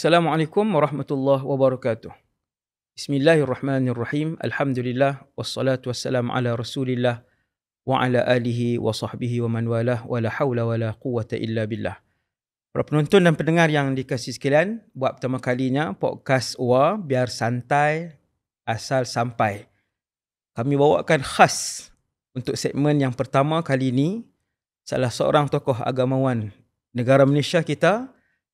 Assalamualaikum warahmatullahi wabarakatuh. Bismillahirrahmanirrahim. Alhamdulillah wassalatu wassalamu ala Rasulillah wa ala alihi wa sahbihi wa man walah wa la haula wa la quwwata illa billah. Para penonton dan pendengar yang dikasihi sekalian, buat pertama kalinya podcast UA biar santai asal sampai. Kami bawakan khas untuk segmen yang pertama kali ini salah seorang tokoh agamawan negara Malaysia kita,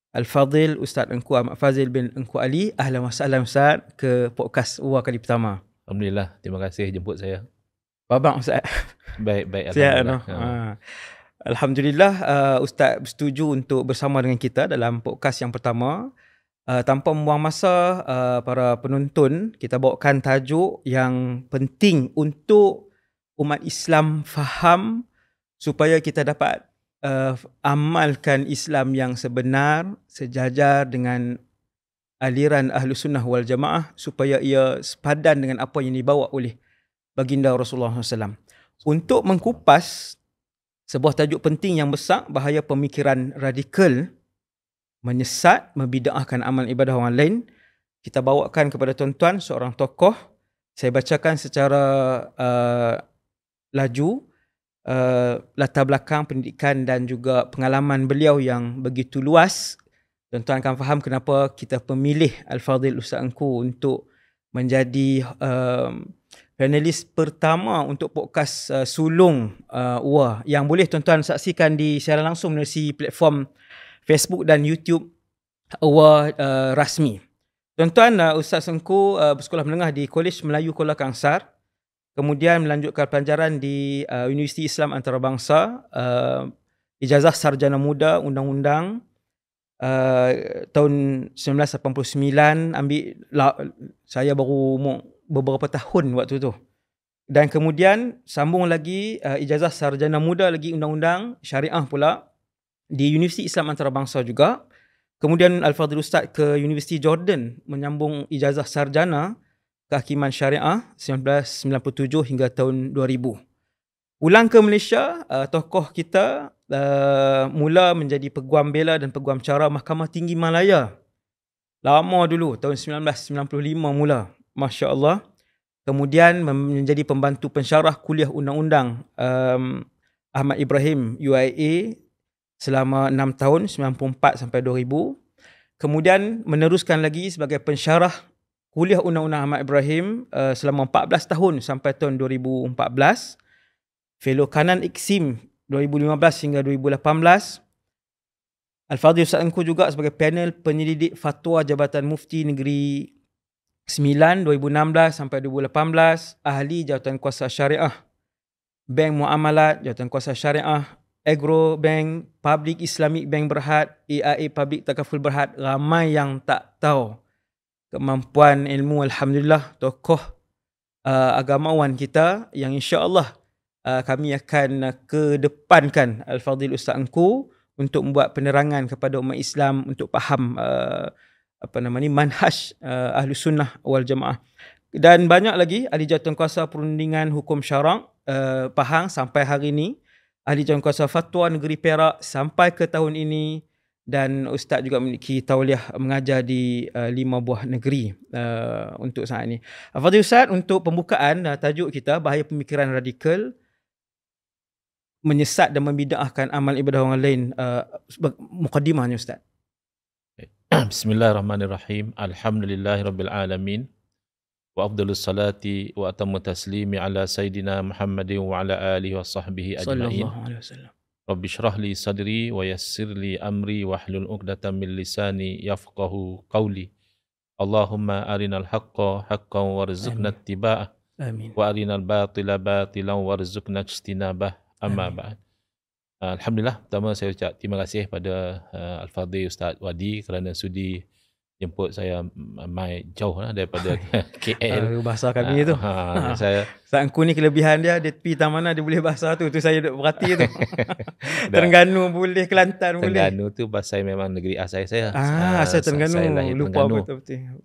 Al-Fadhil Ustaz Engku Ahmad Fazil bin Engku Ali. Ahlan wa sahlan Ustaz ke podcast UA kali pertama. Alhamdulillah, terima kasih jemput saya. Babak Ustaz. Baik, Sihat, alhamdulillah. Alhamdulillah Ustaz bersetuju untuk bersama dengan kita dalam podcast yang pertama. Tanpa membuang masa para penonton, kita bawakan tajuk yang penting untuk umat Islam faham supaya kita dapat amalkan Islam yang sebenar sejajar dengan aliran Ahlus Sunnah wal Jamaah, supaya ia sepadan dengan apa yang dibawa oleh baginda Rasulullah SAW. Untuk mengkupas sebuah tajuk penting yang besar, bahaya pemikiran radikal menyesat, membida'ahkan amal ibadah orang lain, kita bawakan kepada tuan-tuan seorang tokoh. Saya bacakan secara laju latar belakang pendidikan dan juga pengalaman beliau yang begitu luas. Tuan-tuan akan faham kenapa kita memilih Al-Fadhil Ustaz Engku untuk menjadi panelis pertama untuk podcast sulung UA yang boleh tuan-tuan saksikan di secara langsung melalui platform Facebook dan YouTube UA rasmi. Tuan-tuan, Ustaz Engku bersekolah menengah di Kolej Melayu Kuala Kangsar. Kemudian melanjutkan pelajaran di Universiti Islam Antarabangsa, ijazah sarjana muda undang-undang tahun 1989. Saya baru umur beberapa tahun waktu tu. Dan kemudian sambung lagi ijazah sarjana muda lagi undang-undang syariah pula di Universiti Islam Antarabangsa juga. Kemudian Al-Fadhil Ustaz ke Universiti Jordan menyambung ijazah sarjana Kehakiman Syariah 1997 hingga tahun 2000. Pulang ke Malaysia, tokoh kita mula menjadi peguam bela dan peguam cara Mahkamah Tinggi Malaya. Lama dulu, tahun 1995 mula. Masya Allah. Kemudian menjadi pembantu pensyarah kuliah undang-undang Ahmad Ibrahim UIA selama 6 tahun, 94 sampai 2000. Kemudian meneruskan lagi sebagai pensyarah kuliah undang-undang Ahmad Ibrahim selama 14 tahun sampai tahun 2014. Fellow Kanan IKSIM 2015 hingga 2018. Al-Fadhil Ustaz Engku juga sebagai panel penyelidik fatwa Jabatan Mufti Negeri 9 2016 sampai 2018. Ahli Jawatan Kuasa Syariah, Bank Muamalat, Jawatan Kuasa Syariah, Agro Bank, Public Islamic Bank Berhad, AIA Public Takaful Berhad. Ramai yang tak tahu kemampuan ilmu. Alhamdulillah, tokoh agamawan kita yang insya-Allah kami akan kedepankan Al-Fadhil Ustaz Engku untuk membuat penerangan kepada umat Islam untuk faham manhaj Ahlus Sunnah wal Jamaah. Dan banyak lagi ahli jawatan kuasa perundingan hukum syarak Pahang sampai hari ini, ahli jawatan kuasa fatwa negeri Perak sampai ke tahun ini. Dan Ustaz juga memiliki tauliah mengajar di 5 buah negeri untuk saat ini. Fadhil Ustaz, untuk pembukaan tajuk kita, bahaya pemikiran radikal menyesat dan membida'ahkan amal ibadah orang lain. Muqaddimahnya Ustaz. Bismillahirrahmanirrahim. Alhamdulillahirabbil alamin. Wa afdhalus salati wa atammu taslimi ala sayidina Muhammadin wa ala alihi wa sahbihi ajma'in. Sallallahu alaihi wasallam. Rabbi syrah li sadri wa yassir li amri wahlul 'uqdatam min lisani yafqahu qawli. Allahumma arinal haqqa haqqan warzuqna ittiba'ah. Amin. Wa arinal batila batilan warzuqna ijtinabah. Amma ba'd. Alhamdulillah, pertama saya ucap terima kasih pada Al-Fadhil Ustaz Wadi kerana sudi jemput saya mai jauh daripada KL. Bahasa kami tu. Saya Ustaz Engku ni kelebihan dia pergi mana dia boleh bahasa tu. Tu saya duk perhati tu. Terengganu boleh, Kelantan boleh. Terengganu tu bahasa memang negeri asal saya. Asal Terengganu. Saya lahir Lupa Terengganu. betul-betul.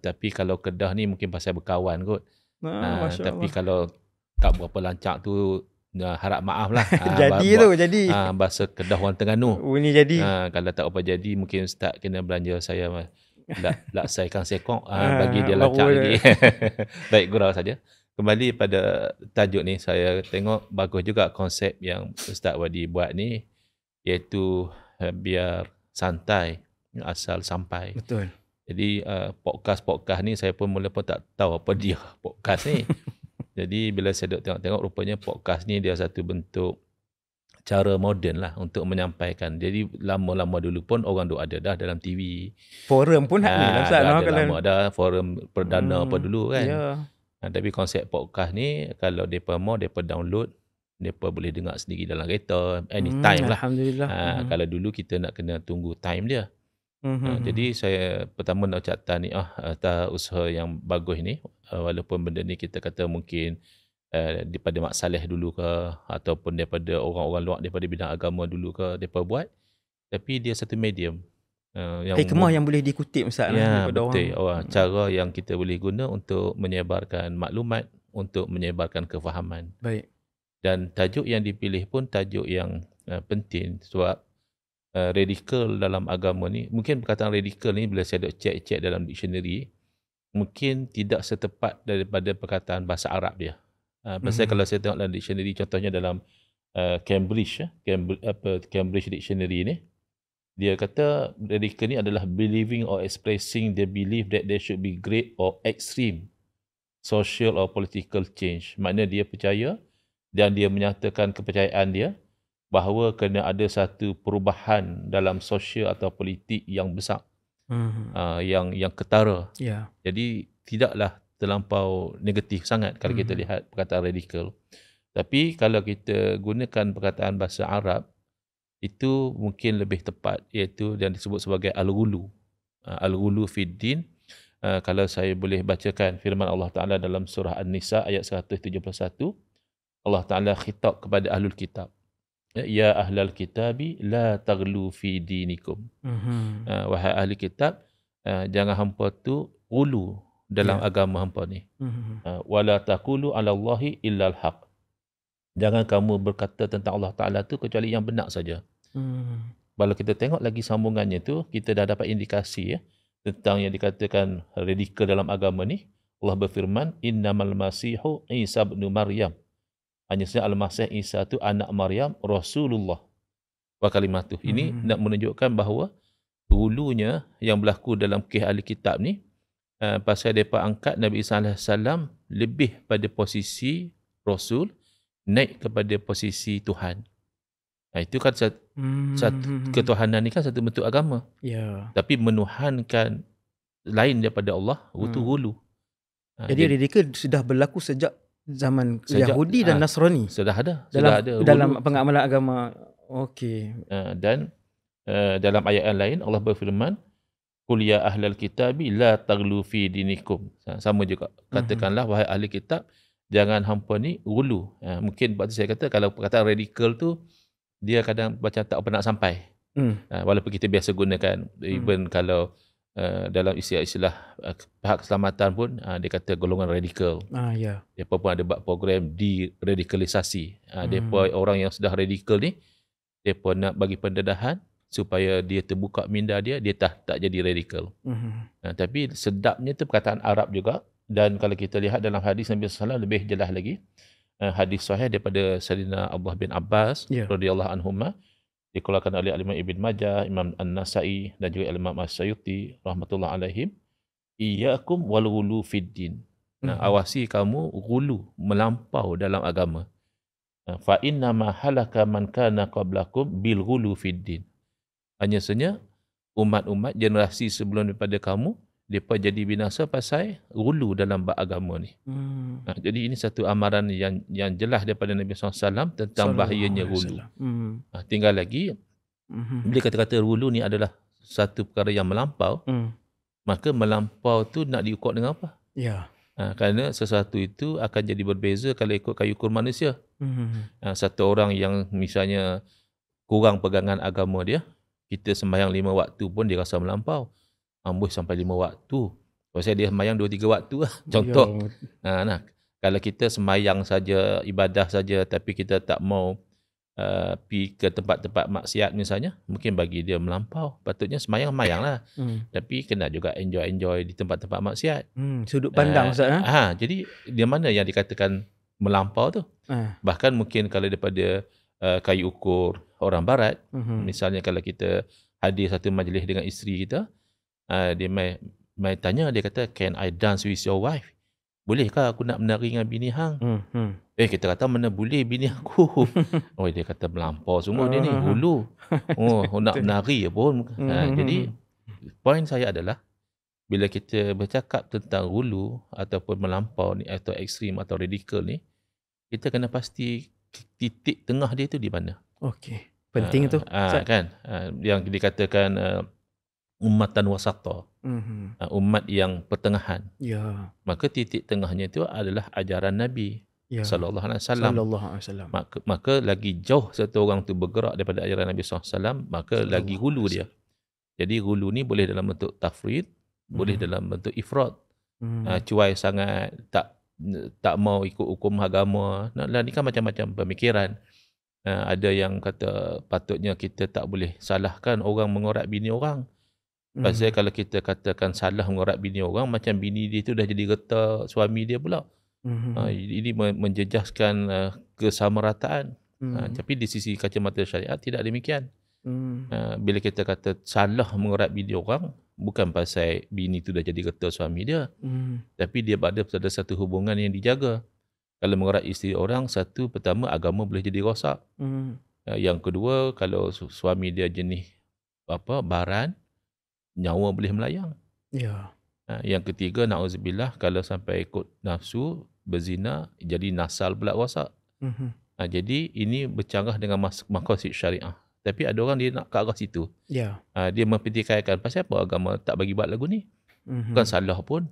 Tapi kalau Kedah ni mungkin pasal berkawan kot. Masya Tapi Allah. kalau tak berapa lancak tu harap maaf lah. Jadi tu, jadi. Bahasa Kedah orang Terengganu. Ini jadi. Kalau tak apa jadi, mungkin Ustaz kena belanja saya laksaikan sekong. Bagi dia lancar lagi. Baik, gurau saja. Kembali pada tajuk ni, saya tengok bagus juga konsep yang Ustaz Wadi buat ni, iaitu biar santai, asal sampai. Betul. Jadi podcast ni saya pun mula pun tak tahu apa dia podcast ni. Jadi bila saya tengok rupanya podcast ni dia satu bentuk cara moden lah untuk menyampaikan. Jadi lama-lama dulu pun orang duk ada dah dalam TV. Forum pun ni lah Ustaz. Dah lama dah forum perdana apa dulu kan. Yeah. Tapi konsep podcast ni kalau mereka mau, mereka download, mereka boleh dengar sendiri dalam kereta anytime lah. Alhamdulillah. Kalau dulu kita nak kena tunggu time dia. Jadi saya pertama nak ucap tahniah atas usaha yang bagus ni, walaupun benda ni kita kata mungkin daripada Mak Saleh dulu ke, ataupun daripada orang-orang luar daripada bidang agama dulu ke mereka buat, tapi dia satu medium hikmah yang boleh dikutip Ustaz daripada betul. Cara yang kita boleh guna untuk menyebarkan maklumat, untuk menyebarkan kefahaman. Baik. Dan tajuk yang dipilih pun tajuk yang penting, sebab radikal dalam agama ni, mungkin perkataan radikal ni bila saya duk cek dalam dictionary, mungkin tidak setepat daripada perkataan bahasa Arab dia. Pasal kalau saya tengok dalam dictionary, contohnya dalam Cambridge Dictionary ni, dia kata radikal ni adalah believing or expressing the belief that there should be great or extreme social or political change. Maknanya dia percaya dan dia menyatakan kepercayaan dia bahawa kena ada satu perubahan dalam sosial atau politik yang besar, yang ketara. Yeah. Jadi tidaklah terlampau negatif sangat kalau kita lihat perkataan radikal. Tapi kalau kita gunakan perkataan bahasa Arab, itu mungkin lebih tepat, iaitu yang disebut sebagai al-ghulu. Al-ghulu fid din. Kalau saya boleh bacakan firman Allah Ta'ala dalam surah An-Nisa ayat 171, Allah Ta'ala khitab kepada ahlul kitab. Ya ahlal kitabi la taghlu fi dinikum. Wahai ahli kitab, jangan hampa tu ulu dalam agama hampa ni. Wala taqulu 'ala Allahi illa al-haq. Jangan kamu berkata tentang Allah Taala tu kecuali yang benar saja. Kalau kita tengok lagi sambungannya tu, kita dah dapat indikasi tentang yang dikatakan radikal dalam agama ni. Allah berfirman, innamal masihu Isa bin Maryam. Hanya saja Al-Masih Isa tu anak Maryam, Rasulullah wa kalimatuh. Ini nak menunjukkan bahawa dulunya yang berlaku dalam kisah ahli kitab ni, pasal mereka angkat Nabi Isa AS lebih pada posisi Rasul, naik kepada posisi Tuhan. Itu kan satu ketuhanan ni kan satu bentuk agama. Tapi menuhankan lain daripada Allah, itu hulu. Jadi radikal sudah berlaku sejak zaman Yahudi dan Nasrani. Sudah ada. Dalam pengamalan agama. Okey. Dan dalam ayat yang lain Allah berfirman, qul ya ahlal kitabi la taghlu fi dinikum. Sama juga. Katakanlah wahai ahli kitab, jangan hampa ni ghulu. Mungkin sebab tu saya kata kalau perkataan radikal tu dia kadang macam tak pernah sampai. Walaupun kita biasa gunakan, even kalau dalam istilah pihak keselamatan pun dia kata golongan radikal. Dia pun ada buat program deradikalisasi. Depa orang yang sudah radikal ni, depa nak bagi pendedahan supaya dia terbuka minda dia tak jadi radikal. Tapi sedapnya tu perkataan Arab juga. Dan kalau kita lihat dalam hadis Nabi SAW lebih jelas lagi. Hadis sahih daripada Sayyidina Abdullah bin Abbas radhiyallahu anhuma, dikeluarkan oleh Imam Ibn Majah, Imam An-Nasai dan juga Imam As-Sayuti rahmatullah alaihim. Iyyakum wal ghulu fid din. Awasi kamu ghulu, melampau dalam agama. Fa inna ma halaka man kana qablakum bil ghulu fid din. Hanya saja umat-umat generasi sebelum daripada kamu, mereka jadi binasa pasal ghulu dalam bab agama ni. Jadi ini satu amaran yang jelas daripada Nabi SAW tentang bahayanya ghulu. Tinggal lagi, bila kata-kata ghulu ni adalah satu perkara yang melampau, maka melampau tu nak diukur dengan apa? Kerana sesuatu itu akan jadi berbeza kalau ikut kayu ukur manusia. Satu orang yang misalnya kurang pegangan agama dia, kita sembahyang 5 waktu pun dia rasa melampau. Ambuh sampai 5 waktu. Pasal dia sembahyang 2-3 waktu lah. Contoh. Kalau kita semayang saja, ibadah saja, tapi kita tak mau pergi ke tempat-tempat maksiat misalnya, mungkin bagi dia melampau. Patutnya semayang lah. Tapi kena juga enjoy di tempat-tempat maksiat. Sudut pandang Ustaz. Jadi dia mana yang dikatakan melampau tu? Bahkan mungkin kalau daripada kayu ukur orang barat, misalnya kalau kita hadir satu majlis dengan isteri kita, dia mai tanya, dia kata, can I dance with your wife? Bolehkah aku nak menari dengan bini hang? Kita kata, mana boleh bini aku. Dia kata melampau sungguh dia ni, hulu. Nak menari pun. Jadi poin saya adalah, bila kita bercakap tentang hulu ataupun melampau ni, atau ekstrim atau radikal ni, kita kena pasti titik tengah dia tu di mana. Okey, penting tu. Kan? Yang dikatakan ummatan wasata. Umat yang pertengahan. Ya. Maka titik tengahnya itu adalah ajaran Nabi sallallahu alaihi wasallam. Maka lagi jauh satu orang tu bergerak daripada ajaran Nabi sallallahu alaihi wasallam, maka lagi hulu dia. Jadi hulu ni boleh dalam bentuk tafrid, boleh dalam bentuk ifrat. Cuai sangat, tak mau ikut hukum agama. Ni kan macam-macam pemikiran. Ada yang kata patutnya kita tak boleh salahkan orang mengorak bini orang. Pasal kalau kita katakan salah mengorak bini orang, macam bini dia tu dah jadi getah suami dia pula. Ini menjejaskan kesamarataan. Tapi di sisi kacamata syariat tidak demikian. Bila kita kata salah mengorak bini orang, bukan pasal bini tu dah jadi getah suami dia, tapi dia ada satu hubungan yang dijaga. Kalau mengorak isteri orang, satu, pertama agama boleh jadi rosak. Yang kedua, kalau suami dia jenis baran, nyawa boleh melayang. Ya. Yang ketiga, na'udzubillah, kalau sampai ikut nafsu, berzina, jadi nasal pula rosak. Jadi ini bercanggah dengan maqasid syariah. Tapi ada orang dia nak ke arah situ. Ya. Dia mempertikaikan, pasal apa agama tak bagi buat lagu ni? Bukan salah pun.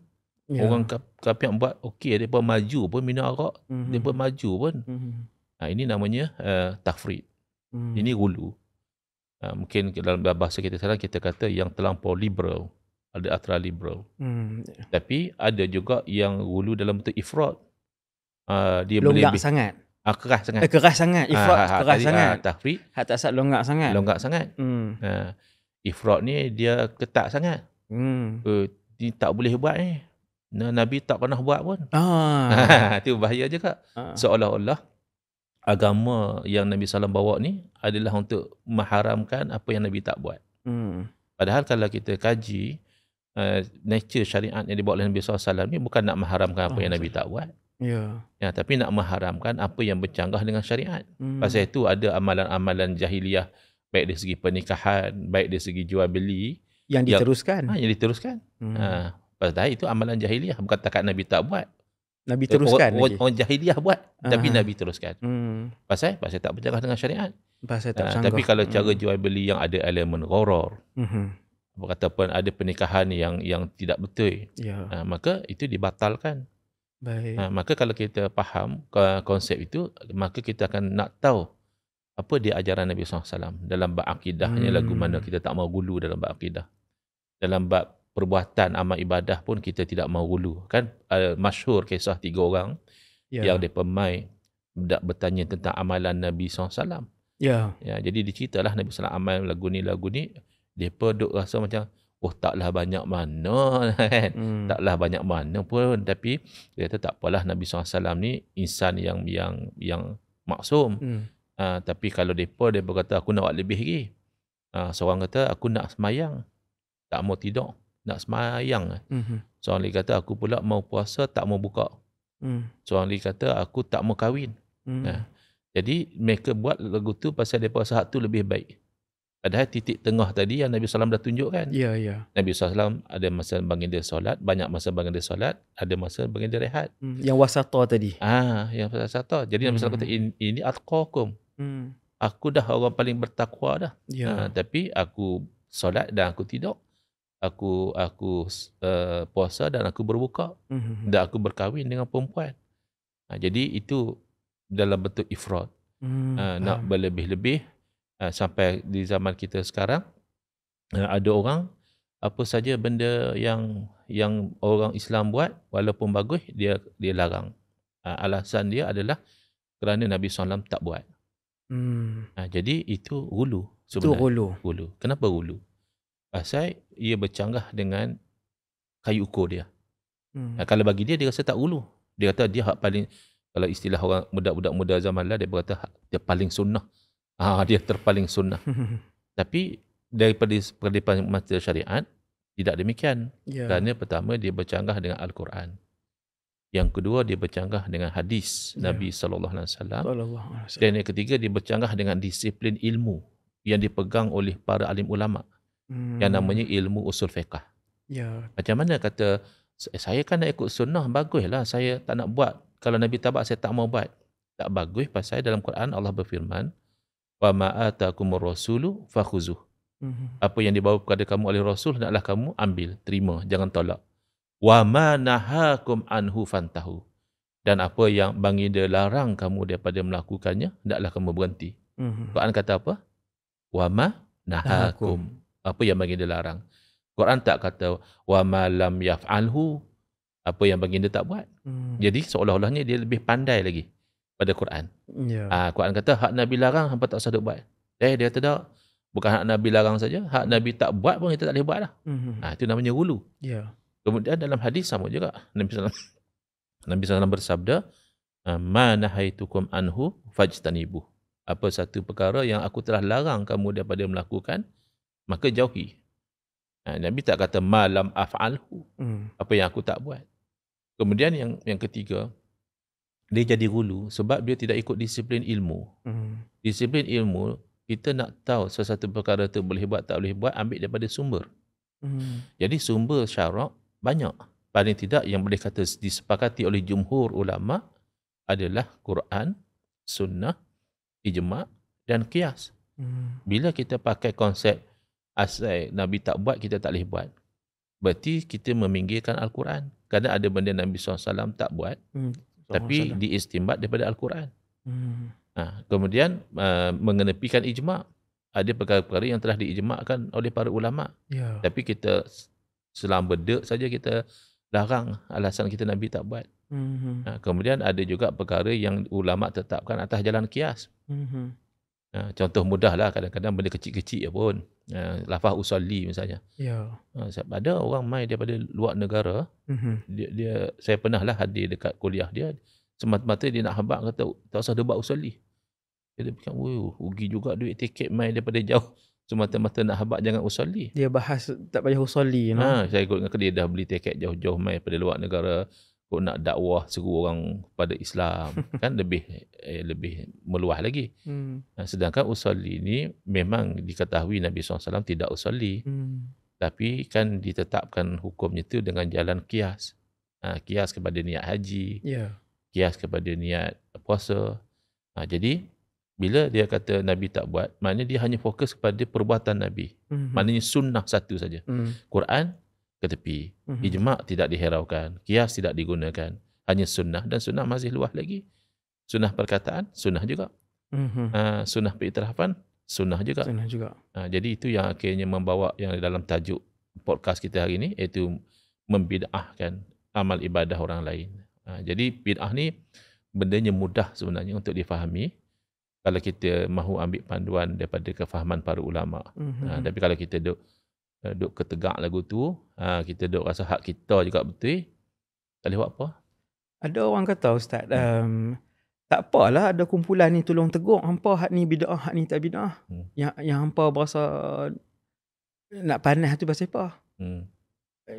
Orang kafir buat, okey, dia pun maju pun minum arak, dia pun maju pun. Ini namanya tafrid. Ini gulu. Mungkin dalam bahasa kita sekarang kita kata yang terlampau liberal, ada ultra liberal. Tapi ada juga yang gulu dalam bentuk ifrat. Dia longgak boleh sangat. Keras sangat. Keras sangat. Ifrat keras sangat. Tafrid. Tak sat longgak sangat. Longgak sangat. Ifrat ni dia ketat sangat. Dia tak boleh buat ni. Nabi tak pernah buat pun. Itu bahaya juga. Seolah-olah agama yang Nabi SAW bawa ni adalah untuk mengharamkan apa yang Nabi tak buat. Padahal kalau kita kaji nature syariat yang dibawa oleh Nabi SAW ni bukan nak mengharamkan apa yang Nabi tak buat. Tapi nak mengharamkan apa yang bercanggah dengan syariat. Pasal itu ada amalan-amalan jahiliah, baik dari segi pernikahan, baik dari segi jual beli, yang diteruskan. Yang diteruskan. Pasal itu amalan jahiliah, bukan takat Nabi tak buat. Nabi teruskan lagi. Orang jahiliah buat, tapi Nabi teruskan. Pasal tak bercanggah dengan syariat. Pasal tak bercanggah. Tapi kalau cara jual beli yang ada elemen gharar, ataupun ada pernikahan yang tidak betul, maka itu dibatalkan. Baik. Maka kalau kita faham konsep itu, maka kita akan nak tahu apa dia ajaran Nabi SAW dalam bab akidahnya. Lagu mana kita tak mau gulu dalam bab akidah. Dalam bab perbuatan amal ibadah pun kita tidak mau gulu. Kan masyhur kisah 3 orang yang mereka mai bertanya tentang amalan Nabi SAW. Jadi diceritalah Nabi SAW amal lagu ni. Mereka duk rasa macam, taklah banyak mana kan. Taklah banyak mana pun. Tapi dia kata tak apalah, Nabi SAW ni insan yang maksum. Tapi kalau dia berkata aku nak buat lebih lagi. Seorang kata aku nak semayang, tak mau tidur, nak semayang. Seorang lagi kata aku pula mau puasa, tak mau buka. Seorang lagi kata aku tak mau kahwin. Jadi mereka buat lagu tu pasal mereka rasa hak tu lebih baik. Padahal titik tengah tadi yang Nabi SAW dah tunjukkan. Nabi SAW ada masa baginda solat, banyak masa baginda solat, ada masa baginda rehat. Yang wasata tadi. Yang wasata. Jadi Nabi SAW kata ini atqakum. Aku dah orang paling bertakwa dah. Tapi aku solat dan aku tidur. Aku puasa dan aku berbuka. Dan aku berkahwin dengan perempuan. Jadi itu dalam bentuk ifrat. Nak berlebih-lebih. Sampai di zaman kita sekarang, ada orang apa saja benda yang orang Islam buat walaupun bagus, dia larang. Alasan dia adalah kerana Nabi SAW tak buat. Jadi itu ghulu Itu sebenarnya. hulu. Ghulu. Kenapa ghulu? Pasal ia bercanggah dengan kayu ukur dia. Kalau bagi dia rasa tak ghulu. Dia kata dia hak paling, kalau istilah orang budak-budak muda zaman lah, dia berkata dia paling sunnah. Dia terpaling sunnah. Tapi daripada mata syariat, tidak demikian. Kerana pertama, dia bercanggah dengan Al-Quran. Yang kedua, dia bercanggah dengan hadis Nabi SAW. Dan yang ketiga, dia bercanggah dengan disiplin ilmu yang dipegang oleh para alim ulama. Yang namanya ilmu usul fiqh. Macam mana kata, saya kan nak ikut sunnah, baguslah saya tak nak buat. Kalau Nabi tak buat, saya tak mau buat. Tak bagus, pasal dalam Quran Allah berfirman, wa ma atakumur rasulu fakhuzuh. Apa yang dibawa kepada kamu oleh Rasul, hendaklah kamu ambil, terima, jangan tolak. Wa ma nahakum anhu fantahu. Dan apa yang baginda larang kamu daripada melakukannya, hendaklah kamu berhenti. Quran kata apa? Wa ma nahakum. Apa yang baginda larang. Quran tak kata wa ma lam yaf'alhu, apa yang baginda tak buat. Jadi seolah-olahnya dia lebih pandai lagi pada Quran. Quran kata hak Nabi larang hampa tak usah duk buat. Dia kata tak. Bukan hak Nabi larang saja, hak Nabi tak buat pun kita tak boleh buat lah. Itu namanya ghulu. Kemudian dalam hadis sama juga. Nabi SAW bersabda, ma nahaitukum anhu fajtanibu. Apa satu perkara yang aku telah larang kamu daripada melakukan, maka jauhi. Nabi tak kata ma lam af'alhu. Apa yang aku tak buat. Kemudian yang ketiga, dia jadi ghulu sebab dia tidak ikut disiplin ilmu. Disiplin ilmu, kita nak tahu sesuatu perkara tu boleh buat tak boleh buat, ambil daripada sumber. Jadi sumber syarak banyak. Paling tidak yang boleh kata disepakati oleh jumhur ulama adalah Quran, sunnah, ijma' dan qiyas. Bila kita pakai konsep asal Nabi tak buat, kita tak boleh buat, berarti kita meminggirkan Al-Quran. Kerana ada benda Nabi SAW tak buat, tapi diistimbat daripada Al-Quran. Kemudian mengenepikan ijma'. Ada perkara-perkara yang telah diijma'kan oleh para ulama. Tapi kita selama berdek saja kita larang, alasan kita Nabi tak buat. Kemudian ada juga perkara yang ulama tetapkan atas jalan qiyas. Contoh mudah lah, kadang-kadang benda kecil-kecil pun. Lafaz usolli misalnya. Ada orang mai daripada luar negara, dia saya pernah lah hadir dekat kuliah dia, semata-mata dia nak habaq kata tak usah debat usolli. Dia fikir, rugi juga duit tiket mai daripada jauh, semata-mata nak habaq jangan usolli. Dia bahas tak payah usolli. Saya ikut dengan dia dah beli tiket jauh-jauh mai daripada luar negara, kau nak dakwah seru orang pada Islam. Kan lebih meluah lagi. Sedangkan usolli ni memang diketahui Nabi SAW tidak usolli. Tapi kan ditetapkan hukumnya tu dengan jalan qiyas. Qiyas kepada niat haji. Qiyas kepada niat puasa. Jadi bila dia kata Nabi tak buat, maknanya dia hanya fokus kepada perbuatan Nabi. Maknanya sunnah satu saja. Quran ke tepi. Ijma' tidak dihiraukan. Qiyas tidak digunakan. Hanya sunnah, dan sunnah masih luas lagi. Sunnah perkataan, sunnah juga. Sunnah periktirafan, sunnah juga. Jadi itu yang akhirnya membawa yang dalam tajuk podcast kita hari ini, iaitu membid'ahkan amal ibadah orang lain. Jadi bid'ah ni bendanya mudah sebenarnya untuk difahami kalau kita mahu ambil panduan daripada kefahaman para ulama. Tapi kalau kita duk ketegak lagu tu, kita duk rasa hak kita juga betul, tak boleh buat apa. Ada orang kata Ustaz, tak apalah ada kumpulan ni tolong tegur hampa hak ni bid'ah, hak ni tak bid'ah. Yang hampa berasa nak panas tu pasal apa?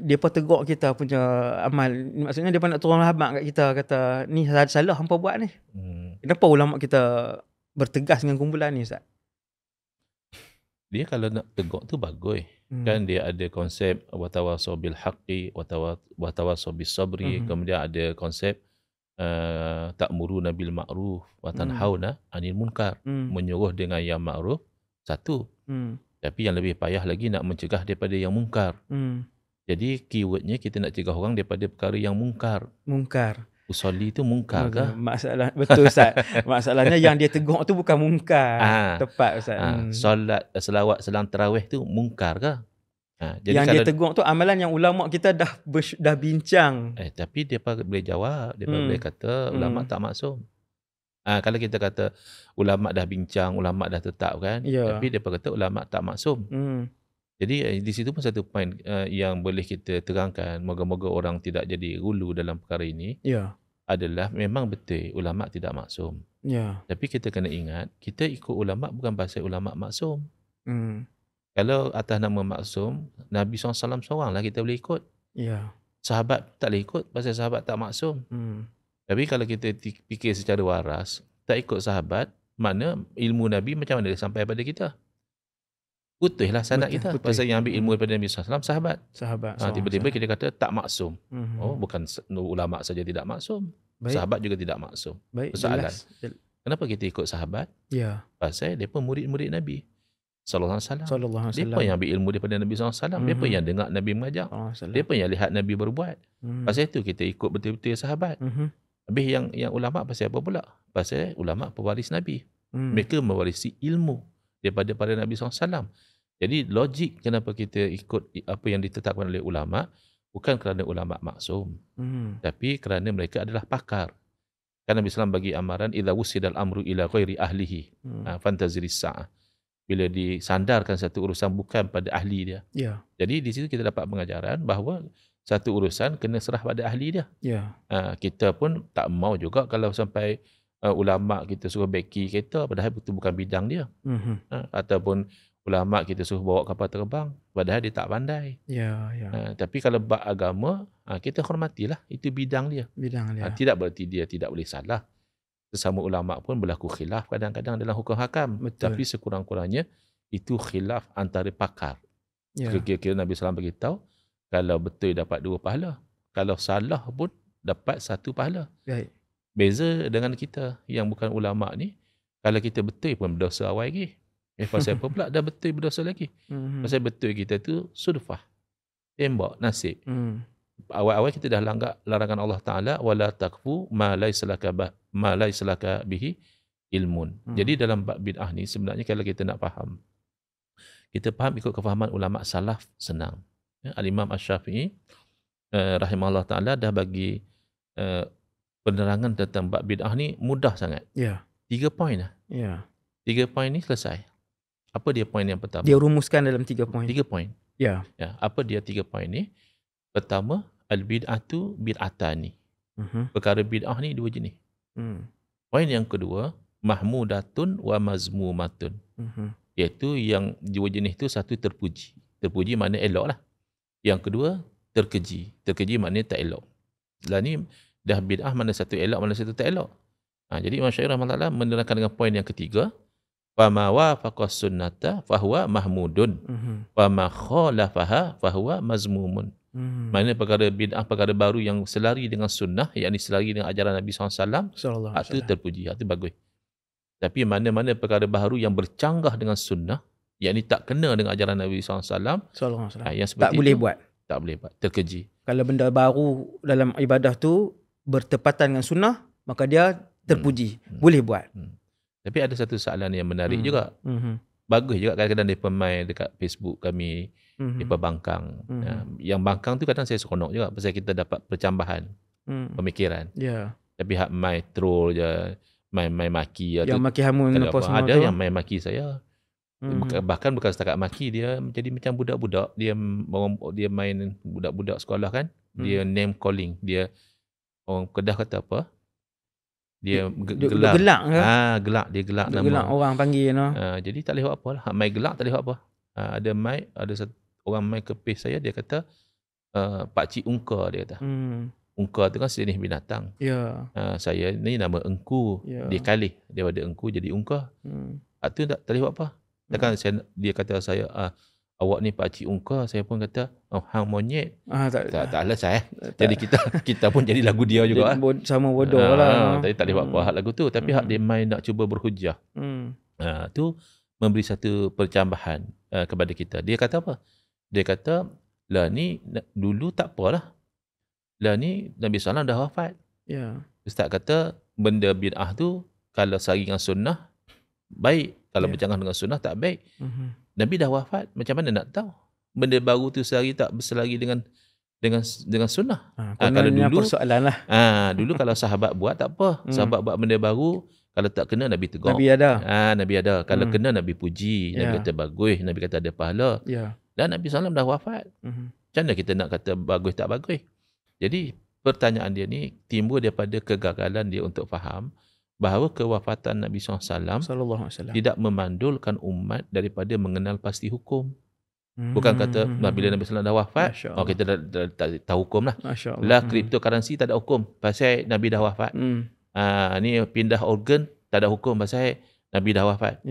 Dia pun tegur kita punya amal. Maksudnya dia pun nak turun habaq kat kita, kata ni salah hampa buat ni. Kenapa ulama kita bertegas dengan kumpulan ni Ustaz? Dia kalau nak tegur tu bagus. Kan dia ada konsep watawasaw bil haqqi watawasaw bis sabri. Kemudian ada konsep ta'muruna bil ma'ruf wa tanhauna 'anil munkar. Menyuruh dengan yang ma'ruf satu. Tapi yang lebih payah lagi nak mencegah daripada yang mungkar. Jadi keywordnya kita nak cegah orang daripada perkara yang mungkar. Usolli tu mungkar ke? Masalah betul Ustaz. Masalahnya yang dia tegur tu bukan mungkar. Tepat Ustaz. Solat selawat selang tarawih tu mungkar ke? Jadi yang kalau dia tegur tu amalan yang ulama kita dah bincang. tapi dia boleh jawab, dia boleh kata ulama tak maksum. Kalau kita kata ulama dah bincang, ulama dah tetap kan, tapi dia kata ulama tak maksum. Jadi di situ pun satu poin yang boleh kita terangkan, moga-moga orang tidak jadi gulu dalam perkara ini. Adalah memang betul ulama tidak maksum. Tapi kita kena ingat, kita ikut ulama bukan pasal ulama maksum. Kalau atas nama maksum, Nabi SAW seorang lah kita boleh ikut. Sahabat tak boleh ikut pasal sahabat tak maksum. Tapi kalau kita fikir secara waras, tak ikut sahabat, mana ilmu Nabi macam mana dia sampai pada kita? Putuslah sanad kita. Pasal yang ambil ilmu daripada Nabi SAW, sahabat. Tiba-tiba kita kata tak maksum. Bukan ulama saja tidak maksum. Sahabat juga tidak maksum. Persoalan. Kenapa kita ikut sahabat? Pasal mereka murid-murid Nabi sallallahu alaihi wasallam. Mereka yang ambil ilmu daripada Nabi sallallahu alaihi wasallam. Mereka yang dengar Nabi mengajar. Mereka yang lihat Nabi berbuat. Pasal itu kita ikut betul-betul sahabat. Habis yang ulama pasal apa pula? Pasal ulama pewaris Nabi. Mereka mewarisi ilmu daripada para Nabi sallallahu alaihi wasallam. Jadi logik kenapa kita ikut apa yang ditetapkan oleh ulama bukan kerana ulama maksum. Tapi kerana mereka adalah pakar. Kerana Nabi SAW bagi amaran idza wusidal amru ila ghairi ahlihi fantaziris sa'ah. Bila disandarkan satu urusan bukan pada ahli dia. Jadi di situ kita dapat pengajaran bahawa satu urusan kena serah pada ahli dia. Kita pun tak mau juga kalau sampai ulama kita suruh beki kereta padahal itu bukan bidang dia. Ataupun ulama kita suruh bawa kapal terbang padahal dia tak pandai. Tapi kalau bab agama, kita hormatilah, itu bidang dia. Tidak berarti dia tidak boleh salah. Sesama ulama pun berlaku khilaf kadang-kadang dalam hukum hakam. Tapi sekurang-kurangnya itu khilaf antara pakar. Kira-kira Nabi SAW beritahu, kalau betul dapat 2 pahala, kalau salah pun dapat 1 pahala. Beza dengan kita yang bukan ulama ni, kalau kita betul pun berdosa awal lagi. Pasal apa pula dah betul berdosa lagi? Pasal betul kita tu sudfah, tembak, nasib. Awal-awal kita dah langgar larangan Allah Ta'ala, wala taqfu ma laysa laka bihi ilmun. Jadi dalam bab bid'ah ni sebenarnya kalau kita nak faham, kita faham ikut kefahaman ulama salaf senang. Al-Imam Asy-Syafi'i rahimahullah Ta'ala dah bagi penerangan tentang bab bid'ah ni mudah sangat. 3 poin lah. 3 poin ni selesai. Apa dia poin yang pertama? Dia rumuskan dalam 3 poin. 3 poin. Apa dia 3 poin ni? Pertama, al-bid'atu bid'atani. Perkara bid'ah ni 2 jenis. Poin yang kedua, mahmudatun wa mazmumatun. Iaitu yang 2 jenis tu, satu terpuji. Terpuji makna elok lah. Yang kedua, terkeji. Terkeji makna tak elok. Lah ni dah bid'ah mana satu elok, mana satu tak elok. Jadi Imam Syafi'i rahimahullah menerangkan dengan poin yang ketiga, fama wafaqas sunnata fahuwa mahmudun wa ma khalafaha fahuwa mazmumun. Maknanya perkara bid'ah, perkara baru yang selari dengan sunnah, yakni selari dengan ajaran Nabi SAW, itu terpuji, itu bagus. Tapi mana-mana perkara baru yang bercanggah dengan sunnah, yakni tak kena dengan ajaran Nabi SAW, yang seperti tak boleh itu, buat. Tak boleh buat, terkeji. Kalau benda baru dalam ibadah tu bertepatan dengan sunnah, maka dia terpuji, boleh buat. Tapi ada satu soalan yang menarik juga. Bagus juga kadang-kadang dia main dekat Facebook kami, dia bangkang. Yang bangkang tu kadang saya seronok juga pasal kita dapat percambahan pemikiran. Tapi hak main troll je, main maki. Yang maki hamun apa semua ada tu. yang main maki saya. Bahkan bukan setakat maki, dia jadi macam budak-budak. Dia main budak-budak sekolah kan. Dia name calling. Dia orang Kedah kata apa? Dia gelak. Gelak. Dia gelak nama. Gelak orang panggil no. Jadi tak boleh buat apa lah. Mai gelak tak boleh buat apa. Ada satu orang mai ke page saya, dia kata pakcik ungka, dia kata. Ungka tu kan sejenis binatang. Saya ni nama engku. Dia kalih daripada engku jadi ungka. Tu tak boleh buat apa. Dia kata saya awak ni pakcik ungka, saya pun kata hang monyet. Taklah saya. Jadi kita pun jadi lagu dia juga. Sama bodoh lah. Tapi tak boleh buat apa hak lagu tu. Tapi hak dia main nak cuba berhujah. Tu memberi satu percambahan kepada kita. Dia kata apa? Dia kata, lah ni dulu tak apalah. Lah ni Nabi SAW dah wafat. Ustaz kata benda bid'ah tu kalau sari dengan sunnah baik. Kalau bercanggah dengan sunnah tak baik. Nabi dah wafat, macam mana nak tahu? benda baru tu tak berselari dengan sunnah. Kalau dulu persoalan lah. Dulu kalau sahabat buat tak apa. Sahabat buat benda baru, kalau tak kena Nabi tegur. Nabi ada. Nabi ada. Kalau kena Nabi puji, Nabi kata bagus, Nabi kata ada pahala. Dan Nabi SAW dah wafat. Macam mana kita nak kata bagus tak bagus? Jadi pertanyaan dia ni timbul daripada kegagalan dia untuk faham bahawa kewafatan Nabi SAW tidak memandulkan umat daripada mengenal pasti hukum. Bukan kata bila Nabi SAW dah wafat, kita dah tahu hukum lah. Lah cryptocurrency tak ada hukum pasal Nabi dah wafat. Ni pindah organ tak ada hukum pasal Nabi dah wafat.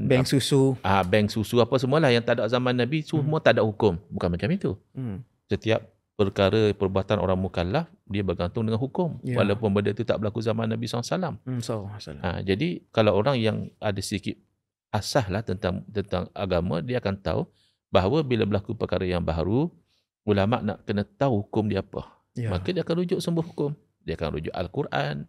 Bank susu. Bank susu apa semualah yang tak ada zaman Nabi semua tak ada hukum. Bukan macam itu. Setiap perkara perbuatan orang mukallaf dia bergantung dengan hukum. Walaupun benda itu tak berlaku zaman Nabi SAW. Jadi kalau orang yang ada sedikit asah lah tentang agama, dia akan tahu bahawa bila berlaku perkara yang baru, ulama nak kena tahu hukum dia apa. Maka dia akan rujuk sumber hukum. Dia akan rujuk Al-Quran,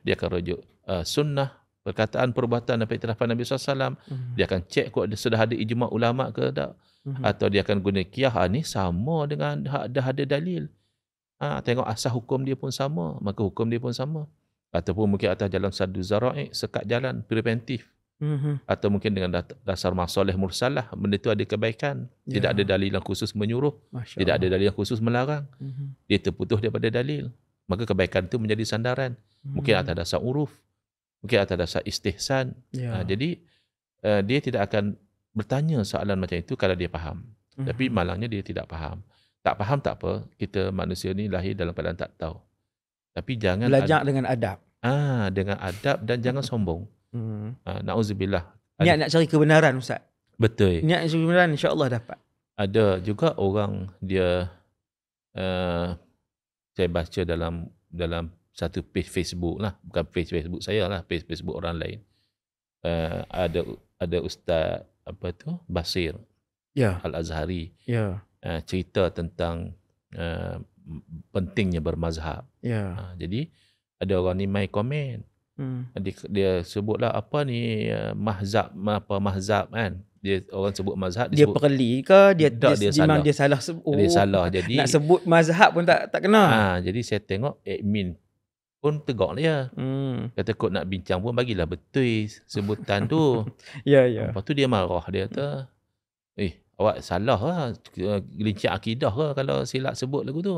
dia akan rujuk sunnah, perkataan, perbuatan dan iktirafan Nabi SAW. Dia akan cek kok sudah ada ijma' ulama ke tak. Atau dia akan guna qiyas, ni sama dengan dah ada dalil. Tengok asas hukum dia pun sama, maka hukum dia pun sama. Ataupun mungkin atas jalan saddu zara'i, sekat jalan preventif. Atau mungkin dengan dasar masalih mursalah, benda itu ada kebaikan. Tidak ada dalil yang khusus menyuruh, tidak ada dalil yang khusus melarang. Dia terputus daripada dalil. Maka kebaikan itu menjadi sandaran. Mungkin atas dasar uruf, mungkin atas dasar istihsan. Jadi dia tidak akan bertanya soalan macam itu kalau dia faham. Tapi malangnya dia tidak faham. Tak faham tak apa, kita manusia ni lahir dalam keadaan tak tahu. Tapi jangan belajar dengan adab. Dengan adab dan jangan sombong. Na'udzubillah. Niat nak cari kebenaran, Ustaz. Betul. Niat cari kebenaran, insya-Allah dapat. Ada juga orang dia saya baca dalam satu page Facebook lah, bukan page Facebook saya lah, page Facebook orang lain. Ada Ustaz Basir Al-Azhari cerita tentang pentingnya bermazhab. Jadi ada orang ni mai komen. Dia sebutlah apa ni mahzab kan. Dia orang sebut mazhab, dia perli ke dia salah. Dia salah sebut. Dia salah. Jadi nak sebut mazhab pun tak kena. Jadi saya tengok admin pun tegur dia. Kata kod nak bincang pun bagilah betul sebutan tu. Lepas tu dia marah, dia kata, awak salah lah, gelincir akidah ke kalau silap sebut lagu tu.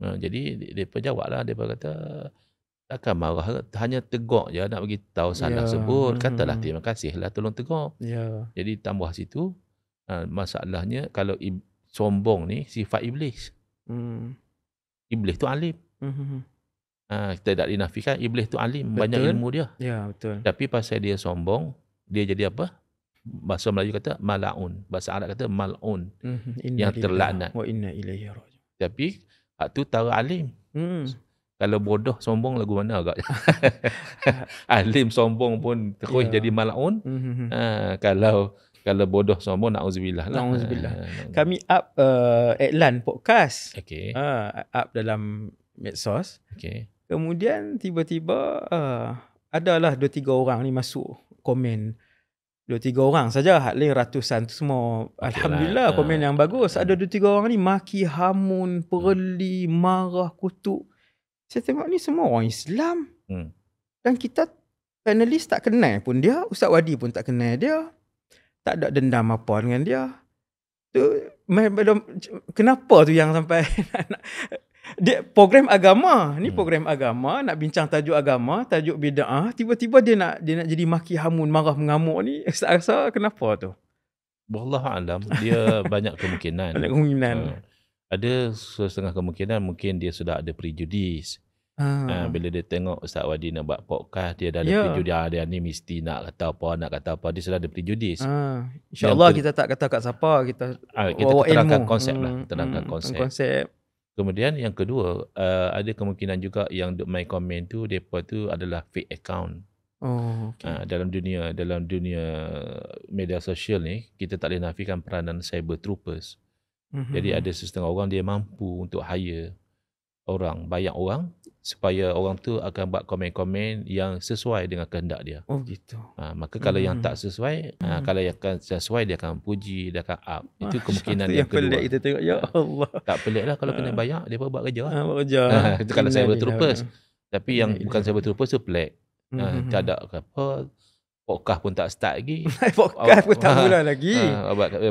Jadi dia pun jawab lah, dia pun kata takkan marah, hanya tegur je, nak bagi tahu salah sebut, katalah terima kasih lah, tolong tegur. Jadi tambah situ, masalahnya kalau sombong ni sifat iblis. Iblis tu alim. Kita tak dinafikan iblis tu alim, banyak ilmu dia. Betul. Tapi pasal dia sombong, dia jadi apa? Bahasa Melayu kata mal'un, bahasa Arab kata mal'un, yang terlaknat. Wa inna ilaihi raji'un. Tapi hak tu tara alim. Kalau bodoh sombong lagu mana agak? Alim sombong pun terus jadi mal'un. Kalau bodoh sombong, na'udzubillah lah. Kami up iklan podcast. Up dalam medsos. Kemudian tiba-tiba adalah 2-3 orang ni masuk komen. 2-3 orang saja, hak lain ratusan tu semua. Alhamdulillah komen yang bagus. Ada 2-3 orang ni maki, hamun, perli, marah, kutuk. Saya tengok ni semua orang Islam. Dan kita panelis tak kenal pun dia. Ustaz Wadi pun tak kenal dia. Tak ada dendam apa dengan dia. Kenapa tu yang sampai dia program agama ni, program agama nak bincang tajuk agama, tajuk bid'ah, tiba-tiba dia nak jadi maki, hamun, marah, mengamuk ni. Saya rasa kenapa tu? Wallahu alam, dia banyak kemungkinan. Ada setengah kemungkinan mungkin dia sudah ada prejudis. Bila dia tengok Ustaz Wadi nak buat podcast, dia dah ada prejudis, dia ni mesti nak kata apa, dia sudah ada prejudis. InsyaAllah kita tak kata kat siapa, kita terangkan konsep lah, terangkan konsep. Kemudian yang kedua, ada kemungkinan juga yang main komen tu, mereka tu adalah fake account. Dalam dunia media sosial ni, kita tak boleh nafikan peranan cyber troopers. Jadi ada setengah orang dia mampu untuk hire orang, banyak orang, supaya orang tu akan buat komen-komen yang sesuai dengan kehendak dia. Oh gitu. Maka kalau yang tak sesuai, kalau yang akan sesuai dia akan puji, dia akan up. Itu kemungkinan Itu yang kedua. pelik kita tengok. Ya Allah. Tak pelik lah kalau kena bayar, dia pun buat kerja lah. Buat kerja. Itu kalau saya berterupus. Tapi yang Innalillahi. bukan saya berterupus tu pelik. Tak ada apa, podcast pun tak start lagi. Podcast pun tak mula lagi.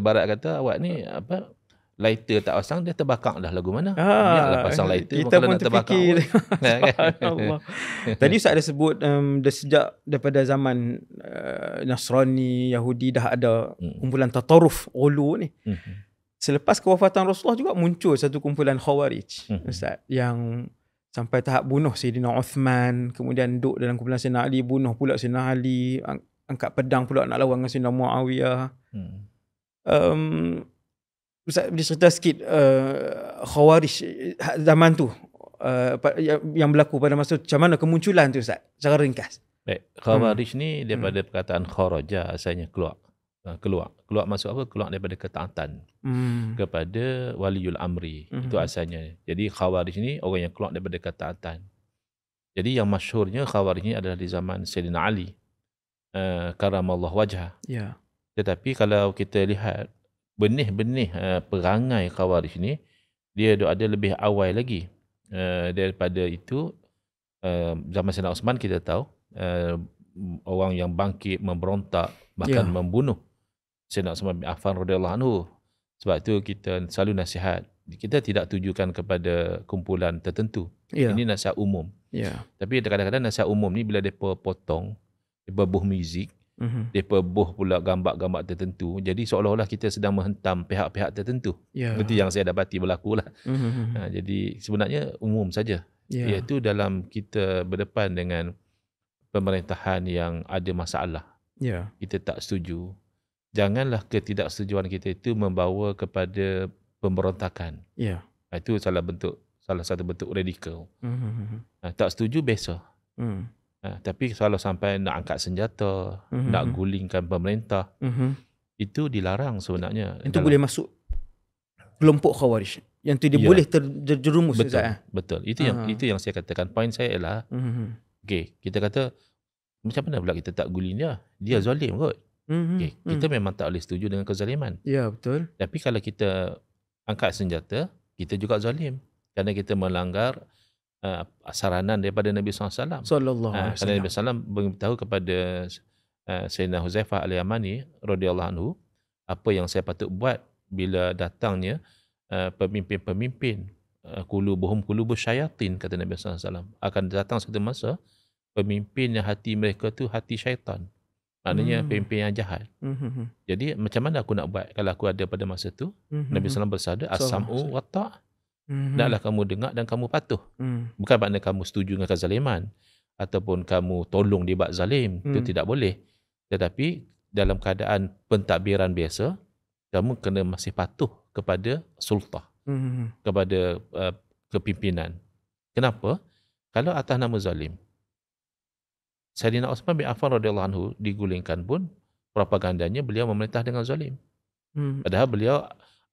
Barat kata awak ni apa, lighter tak pasang, dia terbakar dah lagu mana. Biarlah pasang lighter, kita pun nak terbakar terfikir. kan? Allah. Tadi Ustaz ada sebut sejak daripada zaman Nasrani, Yahudi dah ada kumpulan tataruf, ulu ni. Selepas kewafatan Rasulullah juga muncul satu kumpulan Khawarij, Ustaz, yang sampai tahap bunuh Sayyidina Uthman, kemudian duduk dalam kumpulan Sayyidina Ali, bunuh pula Sayyidina Ali, angkat pedang pula nak lawan dengan Sayyidina Muawiyah. Ustaz boleh cerita sikit Khawarij zaman tu, yang berlaku pada masa tu, macam mana kemunculan tu Ustaz, secara ringkas? Baik, Khawarij ni daripada perkataan kharaja, asalnya keluar. Keluar masuk apa? Keluar daripada ketaatan kepada waliul amri. Itu asalnya. Jadi Khawarij ni orang yang keluar daripada ketaatan. Jadi yang masyhurnya Khawarij ni adalah di zaman Sayyidina Ali, karamallahu wajhah. Ya. Tetapi kalau kita lihat benih-benih perangai Khawarij ni, dia ada lebih awal lagi. Daripada itu, zaman Sayyidina Osman kita tahu, orang yang bangkit, memberontak, bahkan membunuh Sayyidina Uthman bin Affan radhiyallahu anhu. Sebab tu kita selalu nasihat, kita tidak tujukan kepada kumpulan tertentu. Ini nasihat umum. Tapi kadang-kadang nasihat umum ni bila mereka potong, mereka buh muzik, mereka buh pula gambar-gambar tertentu, jadi seolah-olah kita sedang menghentam pihak-pihak tertentu. Itu yang saya dapati berlaku lah. Jadi sebenarnya umum saja. Iaitu dalam kita berdepan dengan pemerintahan yang ada masalah, kita tak setuju, janganlah ketidaksetujuan kita itu membawa kepada pemberontakan. Itu salah satu bentuk radikal. Tak setuju biasa. Tapi kalau sampai nak angkat senjata, nak gulingkan pemerintah, itu dilarang sebenarnya. Itu boleh masuk kelompok Khawarij. Yang tu dia boleh terjerumus. Betul. Itu yang saya katakan. Poin saya ialah, okey, kita kata macam mana pula kita tak guling dia? Dia zalim kot. Kita memang tak boleh setuju dengan kezaliman. Ya, betul. Tapi kalau kita angkat senjata, kita juga zalim. Kerana kita melanggar saranan daripada Nabi SAW. Kerana Nabi SAW beritahu kepada Sayyidina Huzaifah Al-Yamani radhiyallahu anhu, apa yang saya patut buat bila datangnya pemimpin-pemimpin qulubuhum qulubus syayatin, kata Nabi SAW. Akan datang satu masa pemimpin yang hati mereka tu hati syaitan. Maknanya pemimpin yang jahat. Jadi macam mana aku nak buat kalau aku ada pada masa tu? Nabi SAW bersabda, as-sam'u wa ta'. Naklah kamu dengar dan kamu patuh. Bukan makna kamu setuju dengan kezaliman ataupun kamu tolong dia buat zalim. Itu tidak boleh. Tetapi dalam keadaan pentadbiran biasa, kamu kena masih patuh kepada sultah, kepada kepimpinan. Kenapa? Kalau atas nama zalim, Sayyidina Uthman bin Affan radhiyallahu anhu digulingkan pun, propagandanya beliau memerintah dengan zalim. Padahal beliau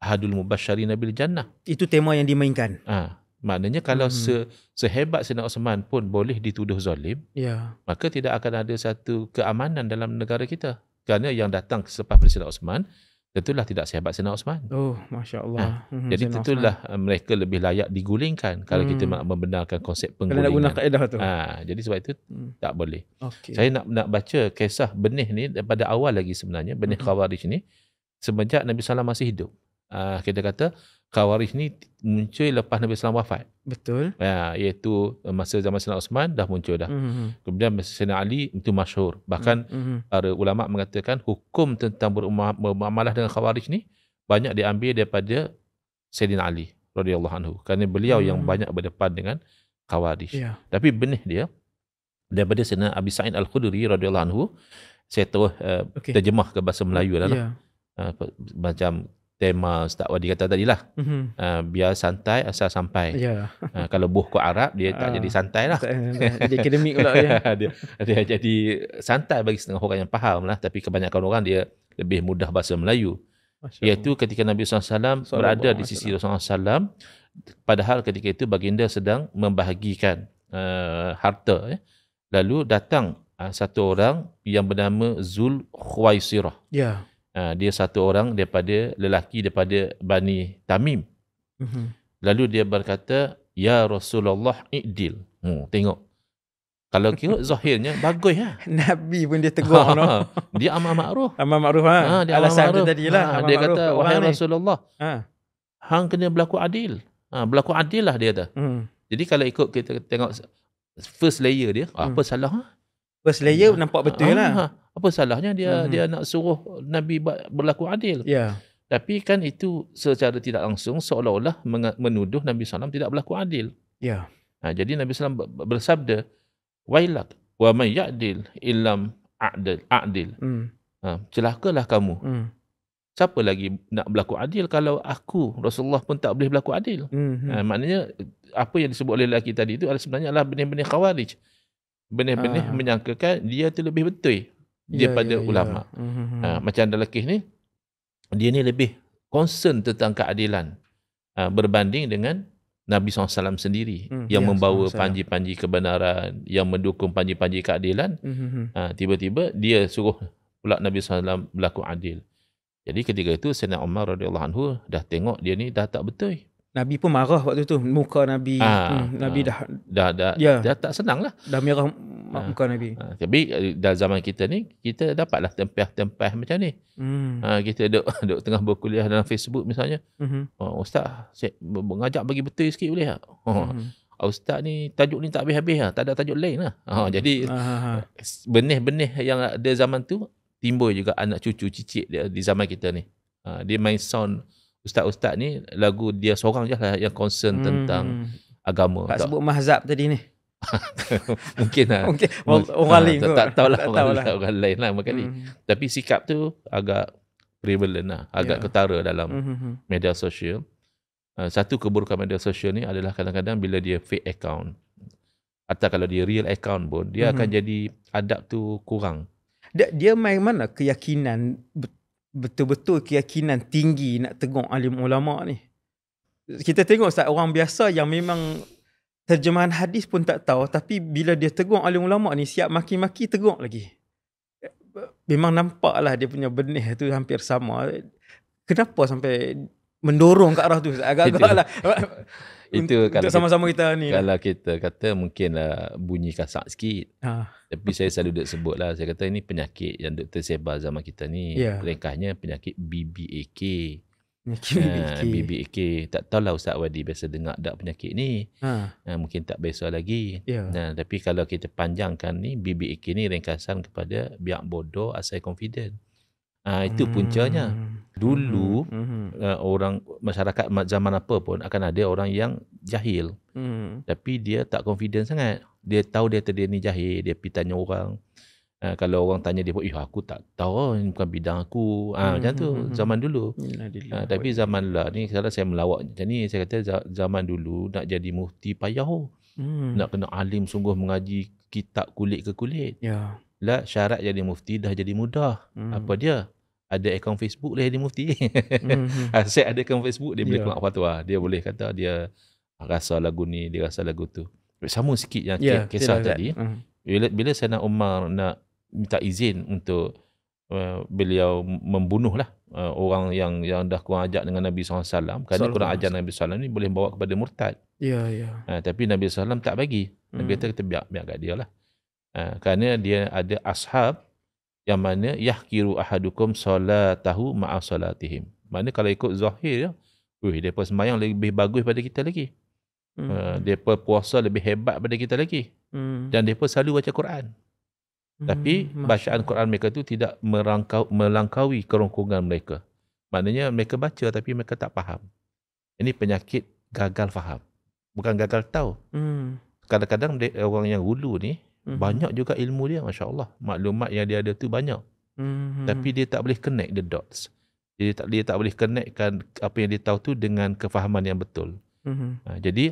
ahadul mubasysyirin bil jannah. Itu tema yang dimainkan. Maknanya kalau sehebat Sayyidina Uthman pun boleh dituduh zalim, maka tidak akan ada satu keamanan dalam negara kita. Kerana yang datang selepas Sayyidina Uthman tentulah tidak sehebat Sayyidina Uthman. Oh, masya-Allah. Jadi tentulah mereka lebih layak digulingkan kalau kita nak membenarkan konsep penggulingan. Kalau nak guna kaedah tu. Jadi sebab itu tak boleh. Saya nak baca kisah benih ni daripada awal lagi sebenarnya, benih Khawarij ni semenjak Nabi SAW masih hidup. Kita kata Khawarij ni muncul lepas Nabi SAW wafat. Betul. Iaitu masa zaman Sayyidina Uthman dah muncul dah. Kemudian Sayyidina Ali itu masyhur. Bahkan para ulama mengatakan hukum tentang bermuamalah dengan Khawarij ni banyak diambil daripada Sayyidina Ali radhiyallahu anhu. Kerana beliau yang banyak berdepan dengan Khawarij. Tapi benih dia daripada Sayyidina Abi Sa'id Al-Khudri radhiyallahu anhu. Saya terjemah ke bahasa Melayu lah. Macam tema Ustaz Wadi kata tadi lah. Biar santai asal sampai. Kalau buh ke Arab, dia tak jadi santai lah. Jadi akademik pula. Dia jadi santai bagi setengah orang yang faham lah. Tapi kebanyakan orang dia lebih mudah bahasa Melayu. Iaitu ketika Nabi SAW berada di sisi Rasulullah SAW Padahal ketika itu baginda sedang membahagikan harta. Lalu datang satu orang yang bernama Zul Khuwaisirah. Ya. Dia satu orang lelaki daripada Bani Tamim. Lalu dia berkata, "Ya Rasulullah, i'dil." Tengok. Kalau kira zahirnya bagus lah. Nabi pun dia tegur. No? Dia amar ma'ruf. Amar ma'ruf. Dia alasan amar tu tadilah. Dia kata, "Wahai ni. Rasulullah, hang kena berlaku adil." Berlaku adil lah dia kata. Jadi kalau ikut kita tengok first layer dia, apa salah? First layer nampak betul lah. Apa salahnya dia nak suruh Nabi berlaku adil? Ya. Tapi kan itu secara tidak langsung seolah-olah menuduh Nabi SAW tidak berlaku adil. Ya. Jadi Nabi SAW bersabda, "Wailak wa may ya'dil illam a'dil." Celakalah kamu. Siapa lagi nak berlaku adil kalau aku, Rasulullah pun tak boleh berlaku adil? Maknanya apa yang disebut oleh lelaki tadi itu sebenarnya adalah benih-benih khawarij. Benih-benih menyangkakan dia tu lebih betul daripada ulama. Macam dalam kes ni, dia ni lebih concern tentang keadilan berbanding dengan Nabi SAW sendiri yang membawa panji-panji kebenaran, yang mendukung panji-panji keadilan. Tiba-tiba dia suruh pula Nabi SAW berlaku adil. Jadi ketika itu Sayyidina Umar radhiyallahu anhu dah tengok dia ni dah tak betul. Nabi pun marah waktu tu. Muka Nabi. Nabi dah tak senang lah. Dah merah muka Nabi. Tapi dalam zaman kita ni, kita dapatlah tempah-tempah macam ni. Kita duduk tengah berkuliah dalam Facebook misalnya. Ustaz, saya mengajak bagi betul sikit boleh tak? Ustaz ni, tajuk ni tak habis-habis lah. Tak ada tajuk lain lah. Jadi benih-benih yang ada zaman tu, timbul juga anak cucu cicit dia di zaman kita ni. Dia main sound ustaz-ustaz ni, lagu dia seorang je lah yang concern tentang agama. Tak sebut mazhab tadi ni. Mungkin lah. Orang lain kot. Tak tahulah orang lain lah makali. Tapi sikap tu agak prevalent lah. Agak ketara dalam media sosial. Satu keburukan media sosial ni adalah kadang-kadang bila dia fake account. Atau kalau dia real account pun, dia akan jadi adab tu kurang. Dia main mana keyakinan, betul-betul keyakinan tinggi nak tegur alim ulama ni. Kita tengok orang biasa yang memang terjemahan hadis pun tak tahu, tapi bila dia tegur alim ulama ni, siap maki-maki tegur lagi. Memang nampaklah dia punya benih tu hampir sama. Kenapa sampai mendorong ke arah tu? Agak-agak lah. Itu untuk sama-sama kita ni. Kalau kita kata mungkinlah bunyi kasar sikit. Tapi saya selalu duk sebut lah. Saya kata ini penyakit yang duk tersebar zaman kita ni. Ringkasnya penyakit BBAK. BBAK. Tak tahulah Ustaz Wadi biasa dengar tak penyakit ni. Mungkin tak biasa lagi. Tapi kalau kita panjangkan ni, BBAK ni ringkasan kepada biak bodoh asal confident. Itu puncanya. Dulu orang masyarakat zaman apa pun akan ada orang yang jahil. Tapi dia tak confident sangat. Dia tahu dia ni jahil, dia pergi tanya orang. Kalau orang tanya dia pun, aku tak tahu, ini bukan bidang aku. Macam tu zaman dulu. Tapi zaman lah ni, kalau saya melawak macam ni, saya kata zaman dulu nak jadi mufti payah. Nak kena alim sungguh mengaji kitab kulit ke kulit. Lah syarat jadi mufti dah jadi mudah. Apa dia? Ada akaun Facebook dia jadi mufti. Saya ada akaun Facebook, dia boleh keluar fatwa. Dia boleh kata dia rasa lagu ni, dia rasa lagu tu. Sama sikit yang kisah tadi. Bila Sayyidina Umar nak minta izin untuk beliau membunuh lah orang yang dah kurang ajar dengan Nabi SAW. Kerana kurang ajar Nabi SAW ni boleh bawa kepada murtad. Tapi Nabi SAW tak bagi. Nabi kata biar kat dia lah. Kerana dia ada ashab yang mana yahkiru ahadukum salatahu ma'a salatihim. Mana kalau ikut zahir, mereka sembahyang lebih bagus pada kita lagi. Mereka puasa lebih hebat pada kita lagi. Dan mereka selalu baca Quran. Tapi bacaan Quran mereka tu tidak melangkaui kerongkongan mereka. Maknanya mereka baca tapi mereka tak faham. Ini penyakit gagal faham. Bukan gagal tahu. Kadang-kadang orang yang hulu ni, banyak juga ilmu dia, Masya Allah. Maklumat yang dia ada tu banyak. Tapi dia tak boleh connect the dots. Dia tak boleh connectkan apa yang dia tahu tu dengan kefahaman yang betul. Jadi,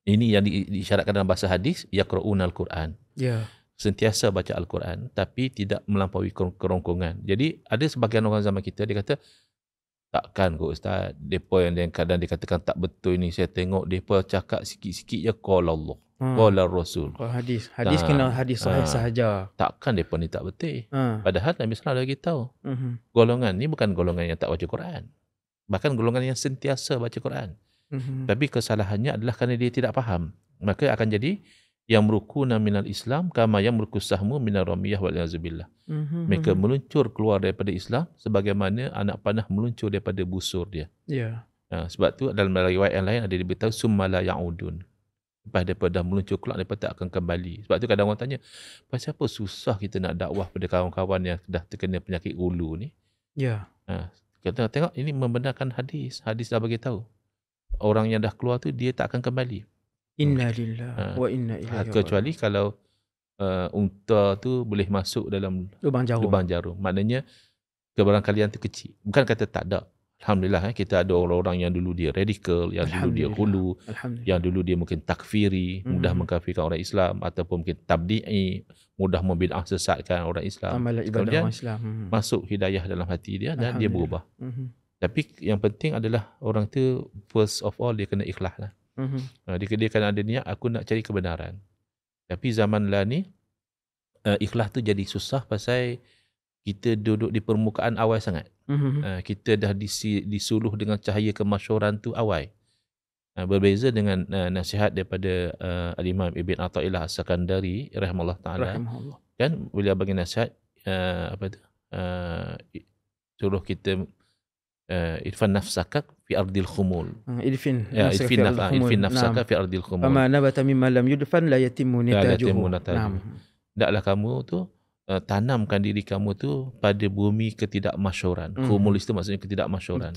ini yang disyaratkan dalam bahasa hadis, yaqra'una al-Quran. Sentiasa baca Al-Quran, tapi tidak melampaui kerongkongan. Jadi, ada sebagian orang zaman kita, dia kata, Takkan kot Ustaz, mereka yang kadang dikatakan tak betul ni, saya tengok mereka cakap sikit-sikit je qala Allah, qala Rasul. Hadis Ha, kena hadis sahih sahaja. Takkan mereka ni tak betul. Ha. Padahal Nabi SAW lagi tahu, golongan ni bukan golongan yang tak baca Quran. Bahkan golongan yang sentiasa baca Quran. Tapi kesalahannya adalah kerana dia tidak faham. Maka akan jadi yang merukuna minal Islam kama yang merukusahmu minal ramiyah wal yazubillah. Mereka meluncur keluar daripada Islam sebagaimana anak panah meluncur daripada busur dia. Ya. Sebab tu dalam riwayat yang lain ada diberitahu summa la ya'udun. Lepas mereka dah meluncur keluar, mereka tak akan kembali. Sebab tu kadang orang tanya, pasal apa susah kita nak dakwah pada kawan-kawan yang dah terkena penyakit ulu ni? Ya. Kita tengok ini membenarkan hadis. Hadis dah bagi tahu. Orang yang dah keluar tu dia tak akan kembali. Inna lillahi wa inna ilaihi raji'un. Kecuali kalau unta tu boleh masuk dalam lubang jarum. Maknanya kebarangkalian tu kecil. Bukan kata tak ada. Alhamdulillah kita ada orang-orang yang dulu dia radikal, yang dulu dia hulu, yang dulu dia mungkin takfiri, mudah mengkafirkan orang Islam, ataupun mungkin tabdi'i, mudah membid'ah sesatkan orang Islam. Amalan ibadah orang Islam. Masuk hidayah dalam hati dia dan dia berubah. Tapi yang penting adalah orang tu first of all dia kena ikhlas lah. Dia kena ada niat, aku nak cari kebenaran. Tapi zaman lah ni ikhlas tu jadi susah pasal kita duduk di permukaan awal sangat. Kita dah disuluh dengan cahaya kemasyhuran tu awal. Berbeza dengan nasihat daripada Al-Imam Ibn Atha'illah As-Sakandari rahimahullah ta'ala. Kan beliau bagi nasihat suruh kita idfan nafsaka fi ardil khumul. Idfin nafsaka fi ardil khumul. Fama nabata mimma lam yudfan la yatimmu nitajuhu. Taklah kamu tu tanamkan diri kamu tu pada bumi ketidakmasyhuran. Khumul itu maksudnya ketidakmasyhuran.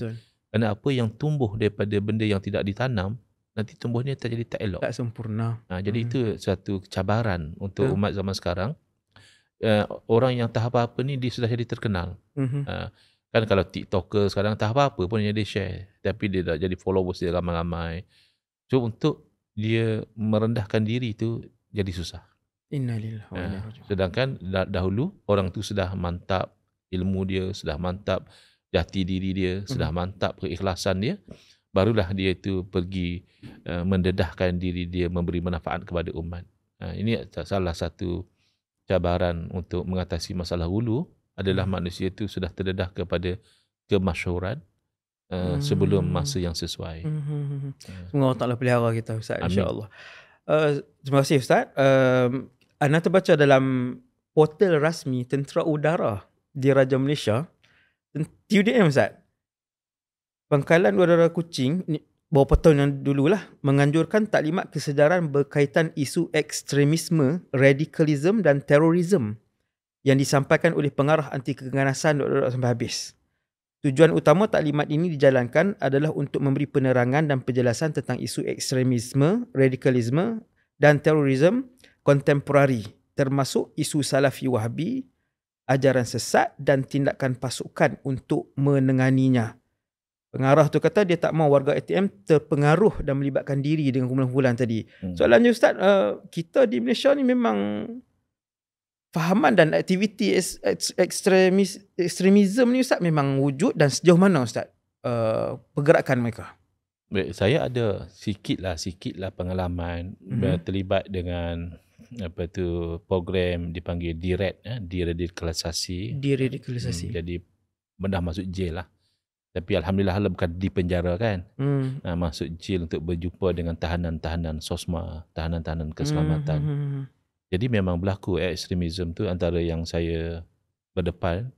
Kerana apa yang tumbuh daripada benda yang tidak ditanam, nanti tumbuhnya tak jadi tak elok. Tak sempurna. Jadi itu satu cabaran untuk umat zaman sekarang. Orang yang tak apa-apa ni dia sudah jadi terkenal. Kan kalau TikToker sekarang tak apa-apa pun yang dia share. Tapi dia dah jadi followers dia ramai-ramai. So untuk dia merendahkan diri tu jadi susah. Innalillahi wa inna ilaihi raji'un. Sedangkan dahulu orang tu sudah mantap ilmu dia, sudah mantap jati diri dia, sudah mantap keikhlasan dia, barulah dia itu pergi mendedahkan diri dia memberi manfaat kepada umat. Ini salah satu cabaran untuk mengatasi masalah hulu adalah manusia itu sudah terdedah kepada kemasyhuran sebelum masa yang sesuai. Semoga Allah Ta'ala pelihara kita Ustaz, insya-Allah. Terima kasih Ustaz. Anda terbaca dalam portal rasmi Tentera Udara di Raja Malaysia, TUDM Ustaz, Pangkalan Udara Kuching beberapa tahun yang dululah menganjurkan taklimat kesedaran berkaitan isu ekstremisme, radikalisme dan terorisme yang disampaikan oleh pengarah anti keganasan Dr. sampai habis. Tujuan utama taklimat ini dijalankan adalah untuk memberi penerangan dan penjelasan tentang isu ekstremisme, radikalisme dan terorisme kontemporari, termasuk isu Salafi Wahabi, ajaran sesat dan tindakan pasukan untuk menenganinya. Pengarah tu kata dia tak mahu warga ATM terpengaruh dan melibatkan diri dengan kumpulan-kumpulan tadi. Soalannya Ustaz, kita di Malaysia ni memang fahaman dan aktiviti ekstremisme ni Ustaz memang wujud, dan sejauh mana Ustaz pergerakan mereka? Baik, saya ada sikit lah pengalaman terlibat dengan program dipanggil DIRAD, deradikalisasi. Jadi dah masuk jail lah. Tapi alhamdulillah bukan di penjara kan. Masuk jail untuk berjumpa dengan tahanan-tahanan SOSMA, tahanan-tahanan keselamatan. Jadi memang berlaku ekstremisme tu. Antara yang saya berdepan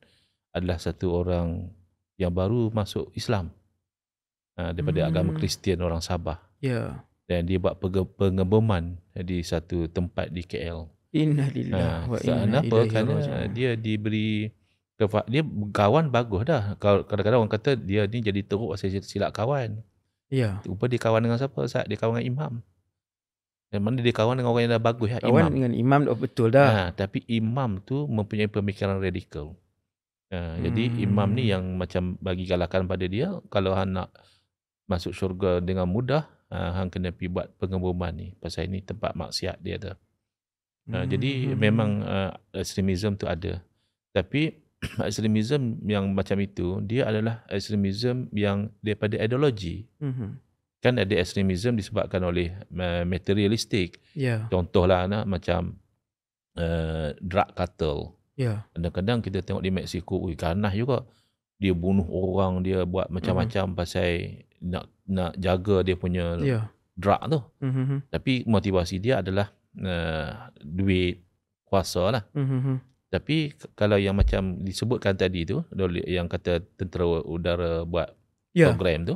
adalah satu orang yang baru masuk Islam daripada agama Kristian, orang Sabah. Dan dia buat pengeboman di satu tempat di KL. Innalillahi wa inna ilaihi raji'un. Kerana dia diberi dia kawan bagus dah. Kadang-kadang orang kata dia ni jadi teruk pasal silap kawan. Rupa dia kawan dengan siapa? Dia kawan dengan imam. Dan mana dia kawan dengan orang yang dah bagus, kawan imam. Dengan imam betul dah. Tapi imam tu mempunyai pemikiran radikal. Jadi imam ni yang macam bagi galakan pada dia, kalau hang nak masuk syurga dengan mudah, hang kena pergi buat pengeboman ni. Pasal ini tempat maksiat dia tu. Jadi memang ekstremisme tu ada. Tapi ekstremism yang macam itu, dia adalah ekstremism yang daripada ideologi. Kan ada ekstremism disebabkan oleh materialistik. Ya. Contohlah macam drug cartel. Ya. Kadang-kadang kita tengok di Mexico, ganas juga. Dia bunuh orang, dia buat macam-macam pasal nak jaga dia punya drug tu. Tapi motivasi dia adalah duit, kuasa lah. Tapi kalau yang macam disebutkan tadi tu, yang kata tentera udara buat program tu,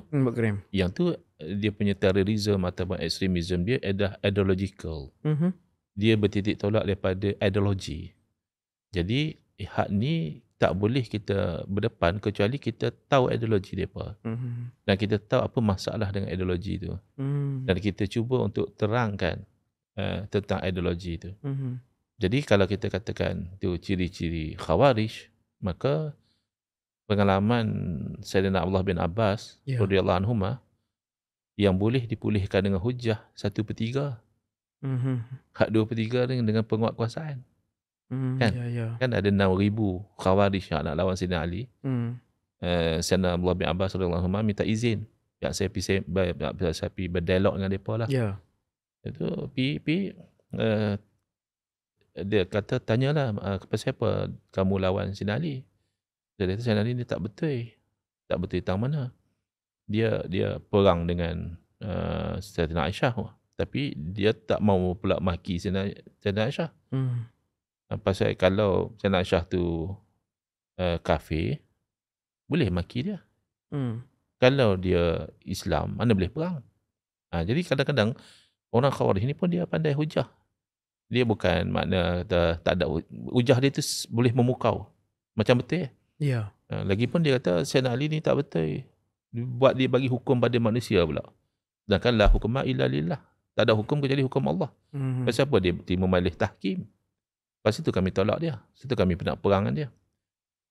yang tu dia punya terorisme ataupun ekstremisme dia adalah ideological. Dia bertitik tolak daripada ideologi. Jadi hak ni tak boleh kita berdepan kecuali kita tahu ideologi mereka. Dan kita tahu apa masalah dengan ideologi tu. Dan kita cuba untuk terangkan tentang ideologi tu. Jadi kalau kita katakan tu ciri-ciri Khawarij, maka pengalaman Sayyidina Abdullah bin Abbas radhiyallahu anhuma yang boleh dipulihkan dengan hujah 1/3. Hak 2/3 dengan penguatkuasaan. Kan? Kan ada 6,000 Khawarij yang nak lawan Sayyidina Ali. Sayyidina Abdullah bin Abbas radhiyallahu anhuma minta izin. Yang saya pergi berdialog dengan mereka lah. Itu pergi dia kata, tanyalah kepada siapa kamu lawan Sayyidina Ali. Dia kata Sayyidina Ali ni tak betul. Tak betul tentang mana. Dia perang dengan Sayyidina Aisyah. Tapi dia tak mau pula maki Sayyidina Aisyah. Pasal kalau Sayyidina Aisyah tu kafir, boleh maki dia. Kalau dia Islam, mana boleh perang. Jadi kadang-kadang orang Khawarij ni pun dia pandai hujah. Dia bukan makna tak ada hujah dia tu boleh memukau. Macam betul. Lagipun dia kata Sayyidina Ali ni tak betul. Buat dia bagi hukum pada manusia pula. Sedangkan la hukma illa lillah. Tak ada hukum kecuali hukum Allah. Pasal apa dia memalih tahkim? Lepas itu kami tolak dia. Lepas itu kami nak perang dengan dia.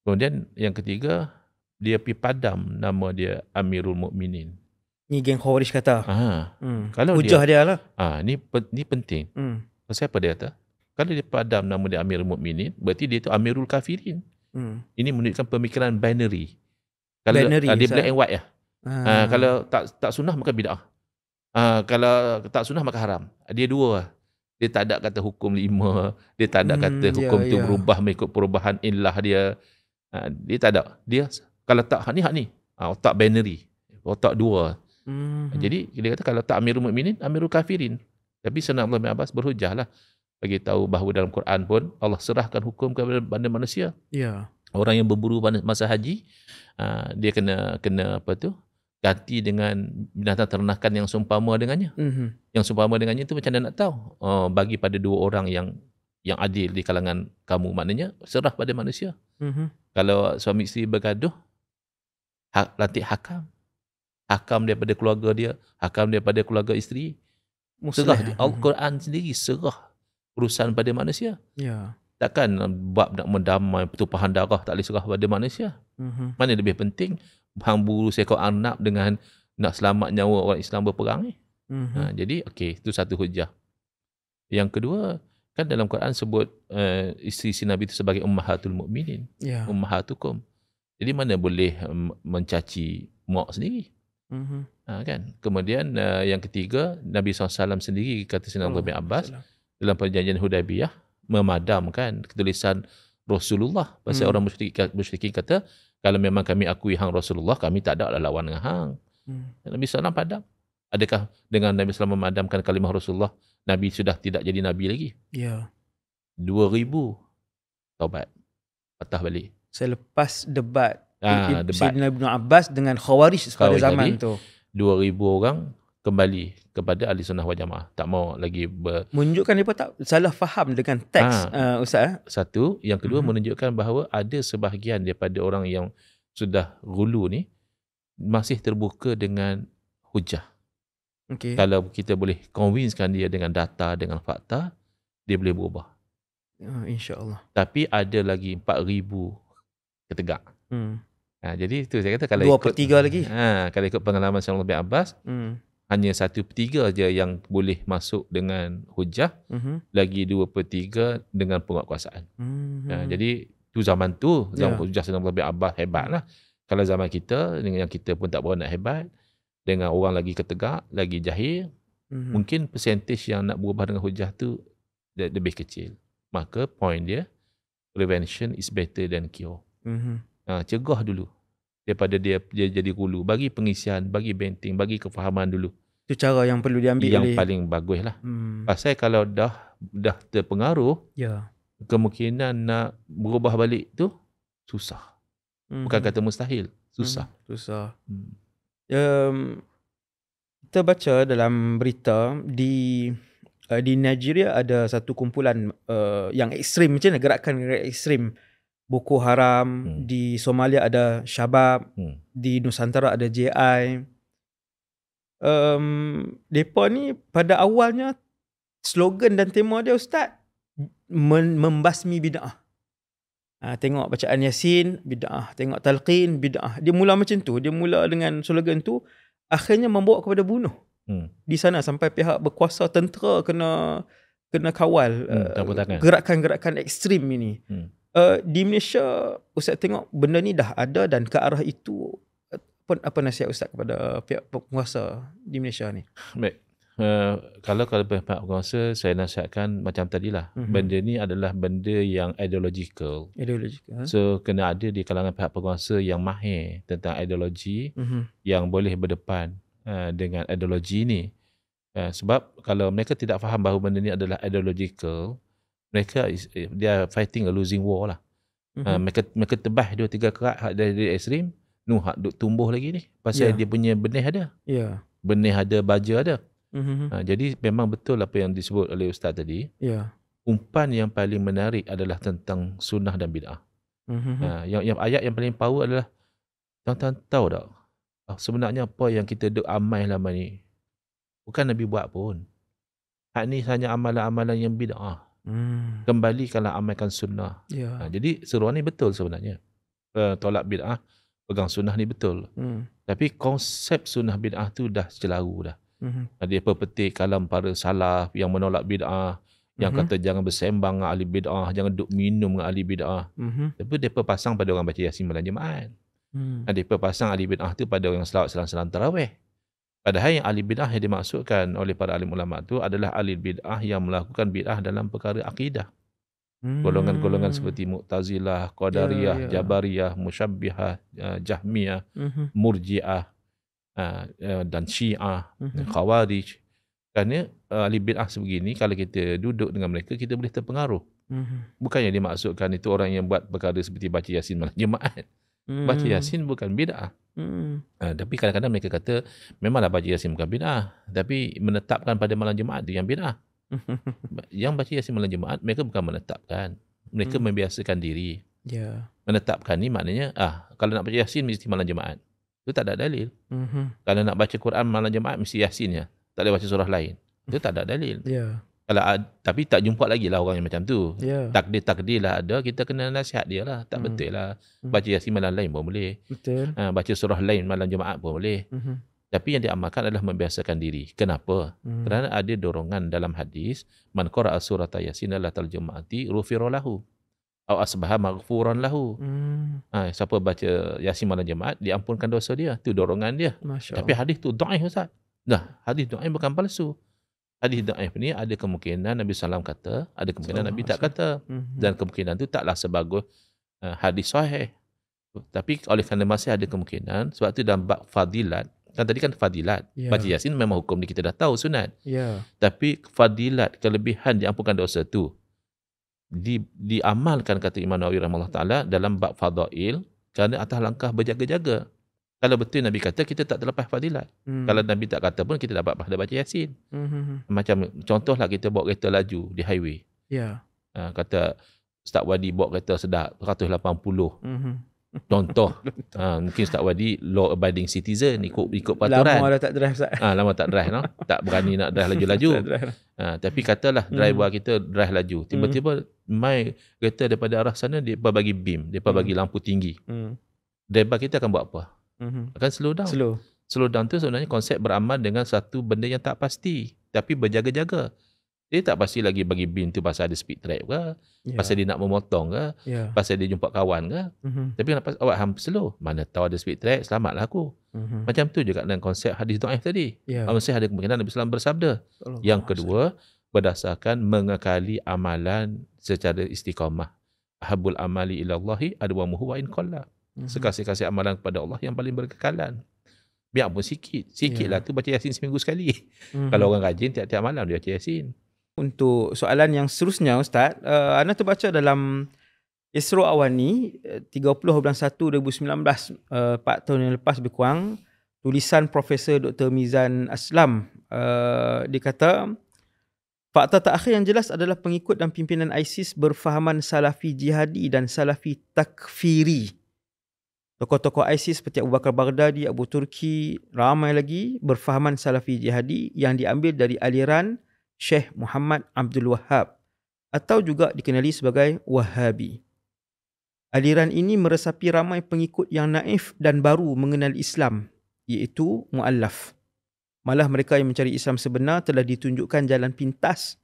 Kemudian yang ketiga, dia pergi padam nama dia Amirul Mukminin. Ni geng Khawarij kata. Kalau hujah dia lah. Ni penting. Pasal apa dia kata? Kalau dia padam nama dia Amirul Mukminin, berarti dia itu Amirul Kafirin. Ini menunjukkan pemikiran binary. Kalau binary, dia black and white ya. Kalau tak sunnah maka bid'ah. Kalau tak sunnah maka haram. Dia dua. Dia tak ada kata hukum 5. Dia tak ada kata hukum tu berubah mengikut perubahan illah dia. Dia tak ada. Dia kalau tak hak ni. Otak binary. Otak dua. Jadi dia kata kalau tak Amirul Mukminin, Amirul Kafirin. Tapi Sayyidina Abdullah bin Abbas berhujah lah. Bagi tahu bahawa dalam Quran pun Allah serahkan hukum kepada manusia. Orang yang berburu masa haji, dia kena apa tu? Ganti dengan binatang ternakan yang seumpama dengannya. Yang seumpama dengannya tu macam mana nak tahu? Bagi pada 2 orang yang adil di kalangan kamu, maknanya serah pada manusia. Kalau suami isteri bergaduh, latih hakam. Hakam daripada keluarga dia, hakam daripada keluarga isteri. Serah Al-Quran sendiri serah urusan pada manusia. Takkan bab nak mendamai pertumpahan darah tak boleh serah pada manusia. Mana lebih penting hang buru seekor anak dengan nak selamat nyawa orang Islam berperang ni. Jadi okey, itu satu hujah. Yang kedua, kan dalam Quran sebut isteri Nabi itu sebagai ummahatul mukminin, ummahatukum. Jadi mana boleh mencaci mak sendiri. Kan? Kemudian yang ketiga, Nabi SAW sendiri kata Sayyidina Abdullah bin Abbas dalam perjanjian Hudaibiyah memadamkan ketulisan Rasulullah. Pasal orang musyrikin kata, kalau memang kami akui hang Rasulullah, kami tak ada lawan dengan hang. Nabi SAW padam. Adakah dengan Nabi SAW memadamkan kalimah Rasulullah, Nabi sudah tidak jadi Nabi lagi? 2,000 taubat. Patah balik. Selepas debat Sayyidina Ibn Abbas dengan Khawarij pada zaman tu. 2,000 orang kembali kepada Ahli Sunnah wal Jamaah. Tak mau lagi menunjukkan mereka tak salah faham dengan teks Ustaz. Satu. Yang kedua, menunjukkan bahawa ada sebahagian daripada orang yang sudah gulu ni masih terbuka dengan hujah. Kalau kita boleh convincekan dia dengan data, dengan fakta, dia boleh berubah. InsyaAllah. Tapi ada lagi 4,000 ketegak. Jadi itu saya kata kalau 2/3 lagi. Kalau ikut pengalaman Sayyidina bin Abbas, hanya 1/3 je yang boleh masuk dengan hujah, lagi 2/3 dengan penguatkuasaan. Jadi Tu zaman tu, zaman Ya. Hujjah Sayyidina bin Abbas hebat lah. Kalau zaman kita, dengan yang kita pun tak berapa nak hebat, dengan orang lagi ketegak, lagi jahil, mungkin percentage yang nak berubah dengan hujah tu lebih kecil. Maka point dia, prevention is better than cure. Cegah dulu daripada dia jadi hulu. Bagi pengisian, bagi banting, bagi kefahaman dulu. Itu cara yang perlu diambil yang paling bagus lah. Pasal kalau dah terpengaruh, ya, kemungkinan nak berubah balik tu susah. Bukan kata mustahil, susah. Susah. Kita baca dalam berita di Nigeria ada satu kumpulan yang ekstrim, macam mana gerakan ekstrim. Boko Haram, di Somalia ada Shabab, di Nusantara ada JI. Mereka ni pada awalnya slogan dan tema dia, Ustaz, membasmi bid'ah. Tengok bacaan Yasin, bid'ah. Tengok talqin, bid'ah. Dia mula macam tu. Dia mula dengan slogan tu, akhirnya membawa kepada bunuh. Di sana sampai pihak berkuasa, tentera kena kawal gerakan-gerakan ekstrim ini. Di Malaysia, Ustaz tengok benda ni dah ada dan ke arah itu. Apa nasihat Ustaz kepada pihak penguasa di Malaysia ni? Baik. Kalau pihak penguasa, saya nasihatkan macam tadilah. Benda ni adalah benda yang ideological. So, kena ada di kalangan pihak penguasa yang mahir tentang ideologi, yang boleh berdepan dengan ideologi ni. Sebab kalau mereka tidak faham bahawa benda ni adalah ideological, mereka they are fighting a losing war lah. Mereka tebas 2-3 kerat dari ekstrim, hak duk tumbuh lagi ni. Pasal dia punya benih ada. Benih ada, baja ada. Jadi memang betul apa yang disebut oleh Ustaz tadi. Umpan yang paling menarik adalah tentang sunnah dan bid'ah. Yang ayat yang paling power adalah, tuan-tuan tahu tak, sebenarnya apa yang kita duk amal lama ni bukan Nabi buat pun. Hak ni hanya amalan-amalan yang bid'ah. Kembalikanlah amalkan sunnah. Jadi seruan ni betul sebenarnya. Tolak bid'ah, pegang sunnah ni betul. Tapi konsep sunnah bid'ah tu dah celaru dah. Dia petik kalam para salaf yang menolak bid'ah, yang kata jangan bersembang dengan ahli bid'ah, jangan duk minum dengan ahli bid'ah. Tapi mereka pasang pada orang baca Yasin malam Jumaat. Mereka pasang ahli bid'ah tu pada orang selawat selang-selang tarawih. Padahal yang ahli bid'ah yang dimaksudkan oleh para alim ulama tu adalah ahli bid'ah yang melakukan bid'ah dalam perkara akidah. Golongan-golongan seperti Mu'tazilah, Qadariyah, Jabariyah, Musyabbihah, Jahmiyah, Murji'ah, dan Syiah, Khawarij. Kerana ahli bid'ah sebegini, kalau kita duduk dengan mereka, kita boleh terpengaruh. Bukannya dimaksudkan itu orang yang buat perkara seperti baca Yasin malam Jumaat. Baca Yasin bukan bid'ah. Tapi kadang-kadang mereka kata memanglah baca Yasin bukan bid'ah, tapi menetapkan pada malam Jumaat itu yang bid'ah. Yang baca Yasin malam Jumaat, mereka bukan menetapkan, mereka membiasakan diri. Menetapkan ni maknanya kalau nak baca Yasin mesti malam Jumaat. Itu tak ada dalil. Kalau nak baca Quran malam Jumaat mesti Yasin ya, tak boleh baca surah lain. Itu tak ada dalil. Kalau tapi tak jumpa lagi lah orang yang macam tu. Takdir lah ada, kita kena nasihat dia lah. Tak betul lah. Baca Yasin malam lain pun boleh. Baca surah lain malam Jumaat pun boleh. Tapi yang diamalkan adalah membiasakan diri. Kenapa? Kerana ada dorongan dalam hadis, man qara'a surata Yasin lailatal Jum'ati ghufira lahu aw asbaha maghfuran lahu. Siapa baca Yasin malam Jumaat, diampunkan dosa dia. Itu dorongan dia. Tapi hadis tu dhaif, Ustaz. Hadis dhaif bukan palsu. Hadis dhaif ni ada kemungkinan Nabi SAW kata, ada kemungkinan Nabi tak kata. Dan kemungkinan tu taklah sebagus hadis sahih. Tapi oleh kerana masih ada kemungkinan, sebab tu dalam bab fadilat, kan tadi kan fadilat. Baca Yasin memang hukum ni kita dah tahu sunat. Tapi fadilat, kelebihan diampunkan dosa tu diamalkan, kata Imam Nawawi rahimahullah taala, dalam bab fadail, kerana atas langkah berjaga-jaga. Kalau betul Nabi kata, kita tak terlepas fadilat. Kalau Nabi tak kata pun, kita dapat pahala baca Yasin. Macam contohlah kita bawa kereta laju di highway. Kata Ustaz Wadi bawa kereta sedap 180. Contoh. Mungkin Ustaz Wadi law abiding citizen, ikut peraturan. Lama dah tak drive, Ustaz. Lama tak drive, no? Tak berani nak drive laju-laju. Tapi katalah driver kita drive laju. Tiba-tiba mai kereta daripada arah sana, dia bagi beam, dia bagi lampu tinggi. Driver kita akan buat apa? Akan slow down. Slow down tu sebenarnya konsep beramal dengan satu benda yang tak pasti, tapi berjaga-jaga. Dia tak pasti lagi bagi bin tu pasal ada speed trap ke, pasal dia nak memotong ke, pasal dia jumpa kawan ke. Tapi kenapa awak hampir slow? Mana tahu ada speed trap, selamatlah aku. Macam tu juga dengan konsep hadis dhaif tadi. Maksudnya ada kemungkinan Nabi SAW bersabda. Yang kedua, berdasarkan mengekali amalan secara istiqamah. Ahabul amali ilallahi adwamuhu wa in qalla. Sekasih-kasih amalan kepada Allah yang paling berkekalan. Biarpun sikit. Sikitlah tu baca Yasin seminggu sekali. Kalau orang rajin tiap-tiap malam dia baca Yasin. Untuk soalan yang seterusnya Ustaz, anda terbaca dalam Isra Awani 30/1/2019, 4 tahun yang lepas lebih kurang, tulisan Profesor Dr. Mizan Aslam. Dia kata, fakta terakhir yang jelas adalah pengikut dan pimpinan ISIS berfahaman Salafi jihadi dan Salafi takfiri. Tokoh-tokoh ISIS seperti Abu Bakar Baghdadi, Abu Turki, ramai lagi berfahaman Salafi jihadi yang diambil dari aliran Syekh Muhammad Abdul Wahhab atau juga dikenali sebagai Wahhabi. Aliran ini meresapi ramai pengikut yang naif dan baru mengenal Islam, iaitu mu'allaf. Malah mereka yang mencari Islam sebenar telah ditunjukkan jalan pintas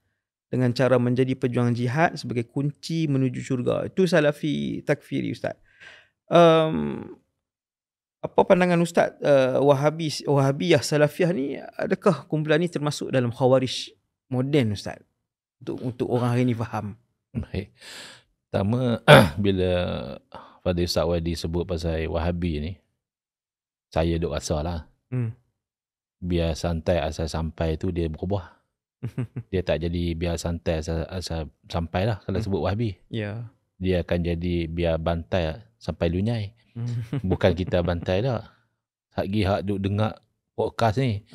dengan cara menjadi pejuang jihad sebagai kunci menuju syurga. Itu Salafi takfiri, Ustaz. Apa pandangan Ustaz, Wahabiyah Salafiyah ni, adakah kumpulan ni termasuk dalam Khawarij moden, Ustaz? Untuk orang hari ni faham. Baik. Pertama, bila Fadil Ustaz Wadi sebut pasal Wahabi ni, saya duk rasa lah. Biar santai asal sampai tu dia berubah. Dia tak jadi biar santai asal sampai lah kalau sebut Wahabi. Dia akan jadi biar bantai sampai lunyai. Bukan kita bantai dah. Hak duk dengar podcast ni,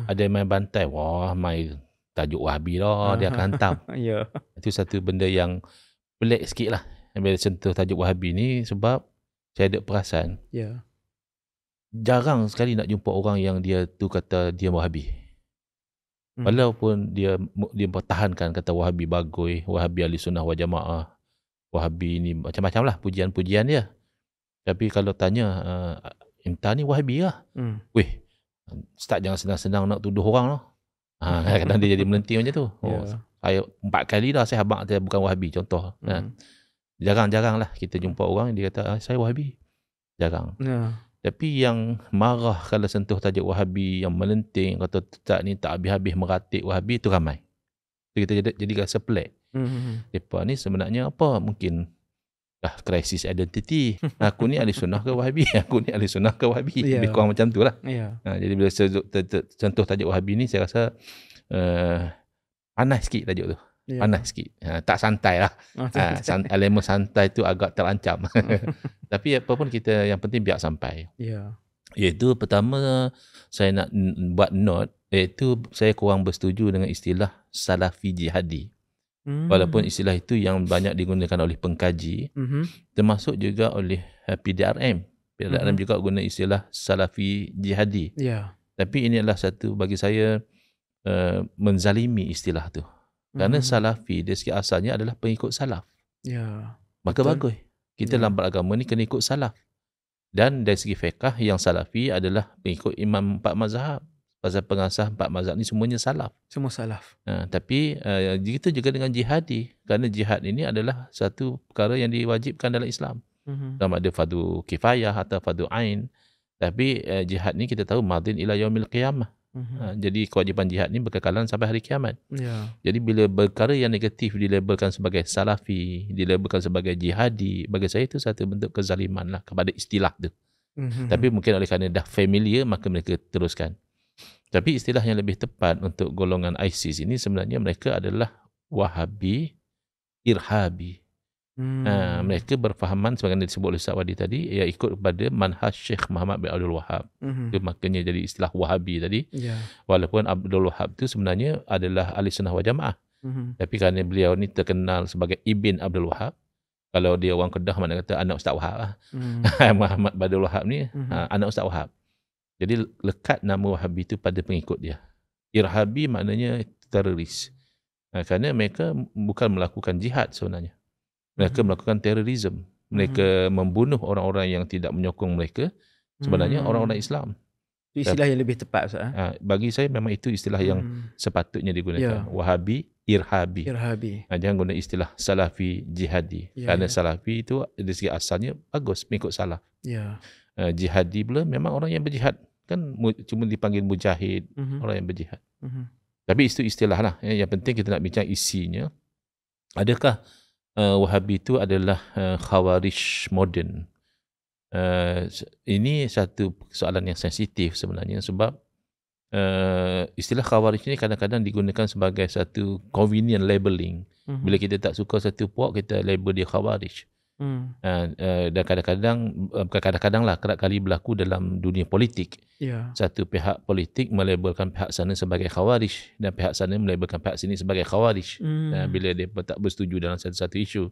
ada yang main bantai. Wah, main tajuk Wahabi dah, dia akan hantam. Itu satu benda yang pelik sikit lah bila sentuh tajuk Wahabi ni, sebab saya ada perasan jarang sekali nak jumpa orang yang dia tu kata dia Wahabi. Walaupun dia pertahankan kata Wahabi bagoi, Wahabi ahli sunnah wal jamaah, Wahabi ni macam-macam lah pujian-pujian dia. Tapi kalau tanya, entah ni Wahabi lah. Weh, Ustaz jangan senang-senang nak tuduh orang lah. Kadang-kadang dia jadi melenting macam tu. Saya 4 kali dah saya habaq dia bukan Wahabi, contoh. Jarang-jarang lah kita jumpa orang dia kata saya Wahabi. Jarang. Tapi yang marah kalau sentuh tajuk Wahabi, yang melenting, kata Ustaz ni tak habis-habis meratik Wahabi, tu ramai. Kita jadi rasa pelik. Mereka ni sebenarnya apa? Mungkin krisis identiti. Aku ni ahli sunnah ke Wahabi? Aku ni ahli sunnah ke Wahabi? Lebih kurang macam tu lah. Jadi bila sentuh tajuk Wahabi ni, saya rasa panas sikit tajuk tu. Panas sikit. Tak santai lah. Elemen santai tu agak terancam. Tapi apa pun kita, yang penting biar sampai. Iaitu pertama, saya nak buat note, iaitu saya kurang bersetuju dengan istilah Salafi jihadi. Walaupun istilah itu yang banyak digunakan oleh pengkaji, termasuk juga oleh PDRM. PDRM juga guna istilah Salafi jihadi. Tapi ini adalah satu bagi saya menzalimi istilah tu. Kerana Salafi dari segi asalnya adalah pengikut salaf. Maka bagus. Kita dalam beragama ni kena ikut salaf. Dan dari segi fiqh, yang Salafi adalah pengikut imam 4 mazhab. Pasal pengasas 4 mazhab ni semuanya salaf. Semua salaf. Tapi begitu juga dengan jihadi. Kerana jihad ini adalah satu perkara yang diwajibkan dalam Islam. Sama ada fardu kifayah atau fardu ain. Tapi jihad ni kita tahu madin ila yaumil qiyamah. Jadi kewajipan jihad ni berkekalan sampai hari kiamat. Jadi bila perkara yang negatif dilabelkan sebagai salafi, dilabelkan sebagai jihadi, bagi saya itu satu bentuk kezaliman lah kepada istilah tu. Tapi mungkin oleh kerana dah familiar, maka mereka teruskan. Tapi istilah yang lebih tepat untuk golongan ISIS ini sebenarnya mereka adalah Wahabi Irhabi. Mereka berfahaman sebagaimana disebut oleh Ustaz Wadi tadi, ia ikut kepada manhaj Syekh Muhammad bin Abdul Wahhab. Itu maknanya jadi istilah Wahabi tadi. Walaupun Abdul Wahhab itu sebenarnya adalah ahli sunnah wal jamaah. Tapi kerana beliau ni terkenal sebagai Ibn Abdul Wahhab, kalau dia orang Kedah mana kata anak Ustaz Wahhab. Muhammad bin Abdul Wahhab ni anak Ustaz Wahhab. Jadi lekat nama Wahabi itu pada pengikut dia. Irhabi maknanya teroris. Kerana mereka bukan melakukan jihad sebenarnya. Mereka melakukan terorisme. Mereka membunuh orang-orang yang tidak menyokong mereka. Sebenarnya orang-orang Islam. Itu istilah yang lebih tepat, Ustaz. Bagi saya memang itu istilah yang sepatutnya digunakan. Wahabi irhabi. Jangan guna istilah salafi jihadi. Kerana salafi itu dari segi asalnya bagus, mengikut salaf. Jihadi pula memang orang yang berjihad. Kan cuma dipanggil mujahid, orang yang berjihad. Tapi itu istilah lah. Yang penting kita nak bincang isinya. Adakah Wahabi itu adalah Khawarij moden? Ini satu soalan yang sensitif sebenarnya, sebab istilah Khawarij ini kadang-kadang digunakan sebagai satu convenient labeling. Bila kita tak suka satu puak, kita label dia Khawarij. Dan kadang-kadang lah, kerap kali berlaku dalam dunia politik. Satu pihak politik melabelkan pihak sana sebagai Khawarij dan pihak sana melabelkan pihak sini sebagai Khawarij bila dia tak bersetuju dalam satu-satu isu.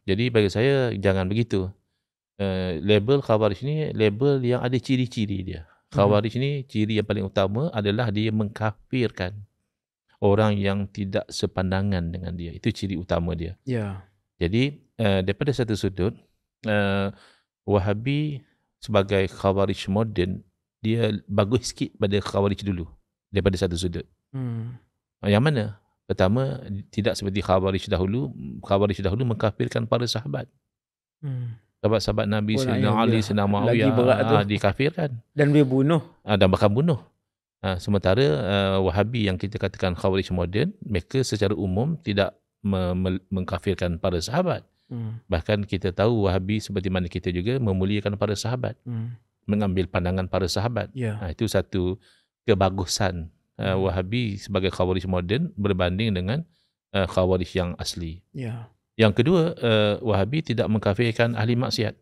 Jadi bagi saya jangan begitu. Label Khawarij ni label yang ada ciri-ciri dia. Khawarij ni ciri yang paling utama adalah dia mengkafirkan orang yang tidak sepandangan dengan dia. Itu ciri utama dia. Jadi daripada satu sudut, Wahabi sebagai Khawarij moden, dia bagus sikit pada Khawarij dulu daripada satu sudut. Yang mana? Pertama, tidak seperti Khawarij dahulu. Khawarij dahulu mengkafirkan para sahabat. Sahabat-sahabat Nabi, Sayyidina Ali, Sayyidina Muawiyah dikafirkan. Dan dia bunuh. Dan bahkan bunuh. Sementara Wahabi yang kita katakan Khawarij moden, mereka secara umum tidak mengkafirkan para sahabat. Bahkan kita tahu Wahabi seperti mana kita juga memuliakan para sahabat. Mengambil pandangan para sahabat. Itu satu kebagusan Wahabi sebagai Khawarij moden berbanding dengan Khawarij yang asli. Yang kedua, Wahabi tidak mengkafirkan ahli maksiat.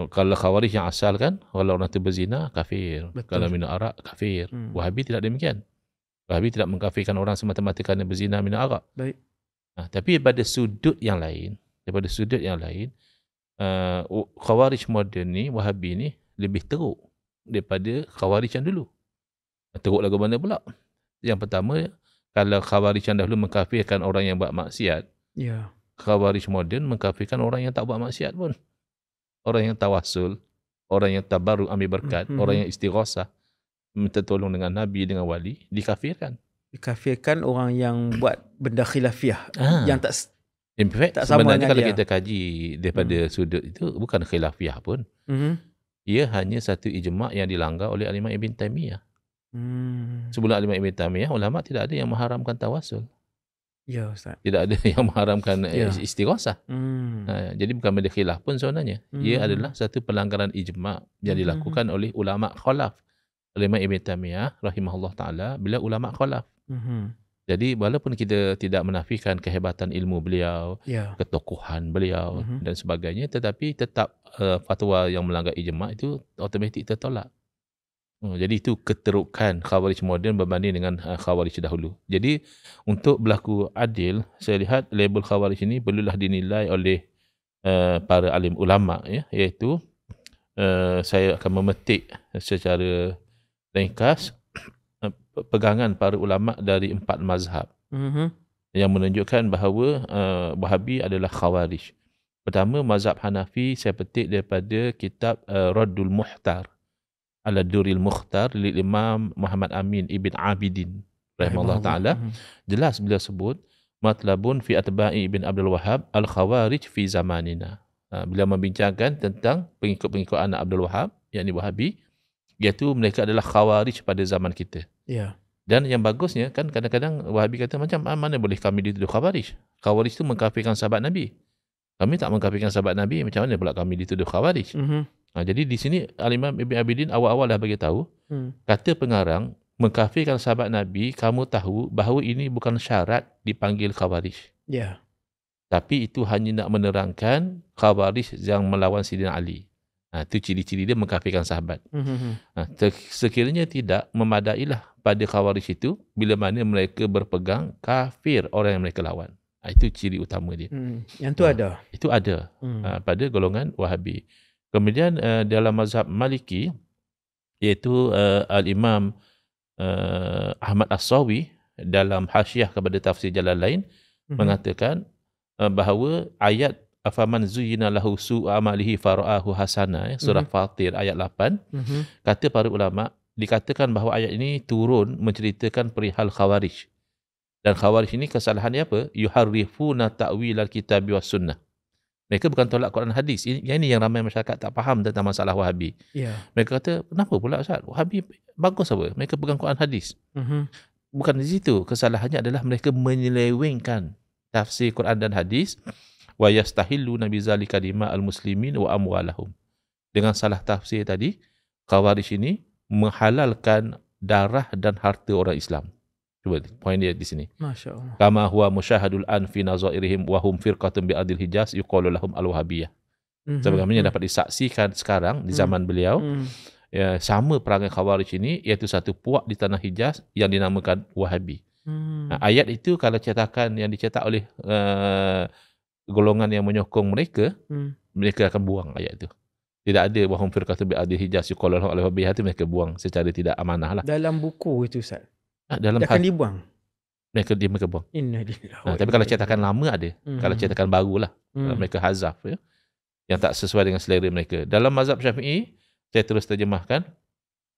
Kalau Khawarij yang asal kan, kalau orang tu berzina, kafir. Kalau minum arak, kafir. Wahabi tidak demikian. Wahabi tidak mengkafirkan orang semata-mata kerana berzina, minum arak. Tapi pada sudut yang lain, Khawarij moden ni, Wahabi ni lebih teruk daripada Khawarij yang dulu. Teruk lagu mana pula? Yang pertama, kalau Khawarij yang dahulu mengkafirkan orang yang buat maksiat, Khawarij moden mengkafirkan orang yang tak buat maksiat pun. Orang yang tawasul, orang yang tabarruk ambil berkat, orang yang istighasah, minta tolong dengan Nabi, dengan wali, dikafirkan. Dikafirkan orang yang buat benda khilafiah. Yang tak in fact, tak sama sebenarnya kalau dia. kita kaji daripada sudut itu, bukan khilafiah pun. Ia hanya satu ijma' yang dilanggar oleh Al-Imam Ibn Taymiyah. Sebelum Al-Imam Ibn Taymiyah, ulama' tidak ada yang mengharamkan tawasul. Ya, Ustaz. Tidak ada yang mengharamkan istighasah. Jadi bukan benda khilaf pun sebenarnya. Ia adalah satu pelanggaran ijma' yang dilakukan oleh ulama' khalaf. Al-Imam Ibn Taymiyah rahimahullah ta'ala, bila ulama' khalaf. Jadi walaupun kita tidak menafikan kehebatan ilmu beliau, ketokohan beliau dan sebagainya, tetapi tetap fatwa yang melanggar ijma' itu automatik tertolak. Jadi itu keterukan Khawarij moden berbanding dengan Khawarij dahulu. Jadi untuk berlaku adil, saya lihat label Khawarij ini perlulah dinilai oleh para alim ulama', iaitu saya akan memetik secara ringkas pegangan para ulama' dari 4 mazhab yang menunjukkan bahawa Wahabi adalah Khawarij. Pertama, mazhab Hanafi, saya petik daripada kitab Raddul Muhtar ala Duril Mukhtar lil Imam Muhammad Amin Ibn Abidin rahimahullah ta'ala. Jelas beliau sebut matlabun fi atba'i Ibn Abdul Wahhab al-Khawarij fi zamanina. Beliau membincangkan tentang pengikut-pengikut anak Abdul Wahhab, yakni Wahabi, iaitu mereka adalah Khawarij pada zaman kita. Dan yang bagusnya kan, kadang-kadang Wahabi kata macam mana boleh kami dituduh Khawarij? Khawarij itu mengkafirkan sahabat Nabi. Kami tak mengkafirkan sahabat Nabi, macam mana pula kami dituduh Khawarij? Jadi di sini Al-Imam Ibn Abidin awal-awal dah bagi tahu, kata pengarang, mengkafirkan sahabat Nabi, kamu tahu bahawa ini bukan syarat dipanggil Khawarij. Tapi itu hanya nak menerangkan Khawarij yang melawan Sayyidina Ali. Itu ciri-ciri dia mengkafirkan sahabat. Sekiranya tidak, memadailah pada Khawarij itu bila mana mereka berpegang kafir orang yang mereka lawan. Itu ciri utama dia. Yang tu ada? Itu ada pada golongan Wahabi. Kemudian dalam mazhab Maliki, iaitu Al-Imam Ahmad As-Sawi dalam hasyiah kepada tafsir Jalalain mengatakan bahawa ayat afaman zuyyina lahu su'u amalihi fara'ahu hasana, surah Fatir ayat 8, kata para ulama, dikatakan bahawa ayat ini turun menceritakan perihal Khawarij. Dan Khawarij ini kesalahannya apa? Yuharrifuna ta'wilal kitabi was sunnah. Mereka bukan tolak Quran hadis. Ini yang ramai masyarakat tak faham tentang masalah Wahabi. Ya. Mereka kata, kenapa pula Ustaz? Wahabi bagus apa? Mereka pegang Quran hadis. Bukan di situ. Kesalahannya adalah mereka menyelewengkan tafsir Quran dan hadis. Wa yastahilluna bizalika dima'al muslimin wa amwalahum. Dengan salah tafsir tadi, Khawarij ini menghalalkan darah dan harta orang Islam. Cuba poin dia di sini. Masya Allah. Kama huwa musyahadul an fi nazairihim wa hum firqatun bi adil Hijaz yuqalu lahum al-Wahabiyah. Sebagaimana dapat disaksikan sekarang di zaman beliau, ya, sama perangai Khawarij ini, iaitu satu puak di tanah Hijaz yang dinamakan Wahabi. Ayat itu kalau cetakan yang dicetak oleh golongan yang menyokong mereka, mereka akan buang ayat itu. Tidak ada wahum firqatun bi adil Hijaz yuqalu lahum al-Wahabiyah, itu mereka buang secara tidak amanah lah. Dalam buku itu Ustaz. Dalam dia akan dibuang. Mereka buang. Innalillahi. Tapi kalau cetakan lama ada, kalau cetakan baru lah, mereka hazaf, ya, yang tak sesuai dengan selera mereka. Dalam mazhab Syafi'i, saya terus terjemahkan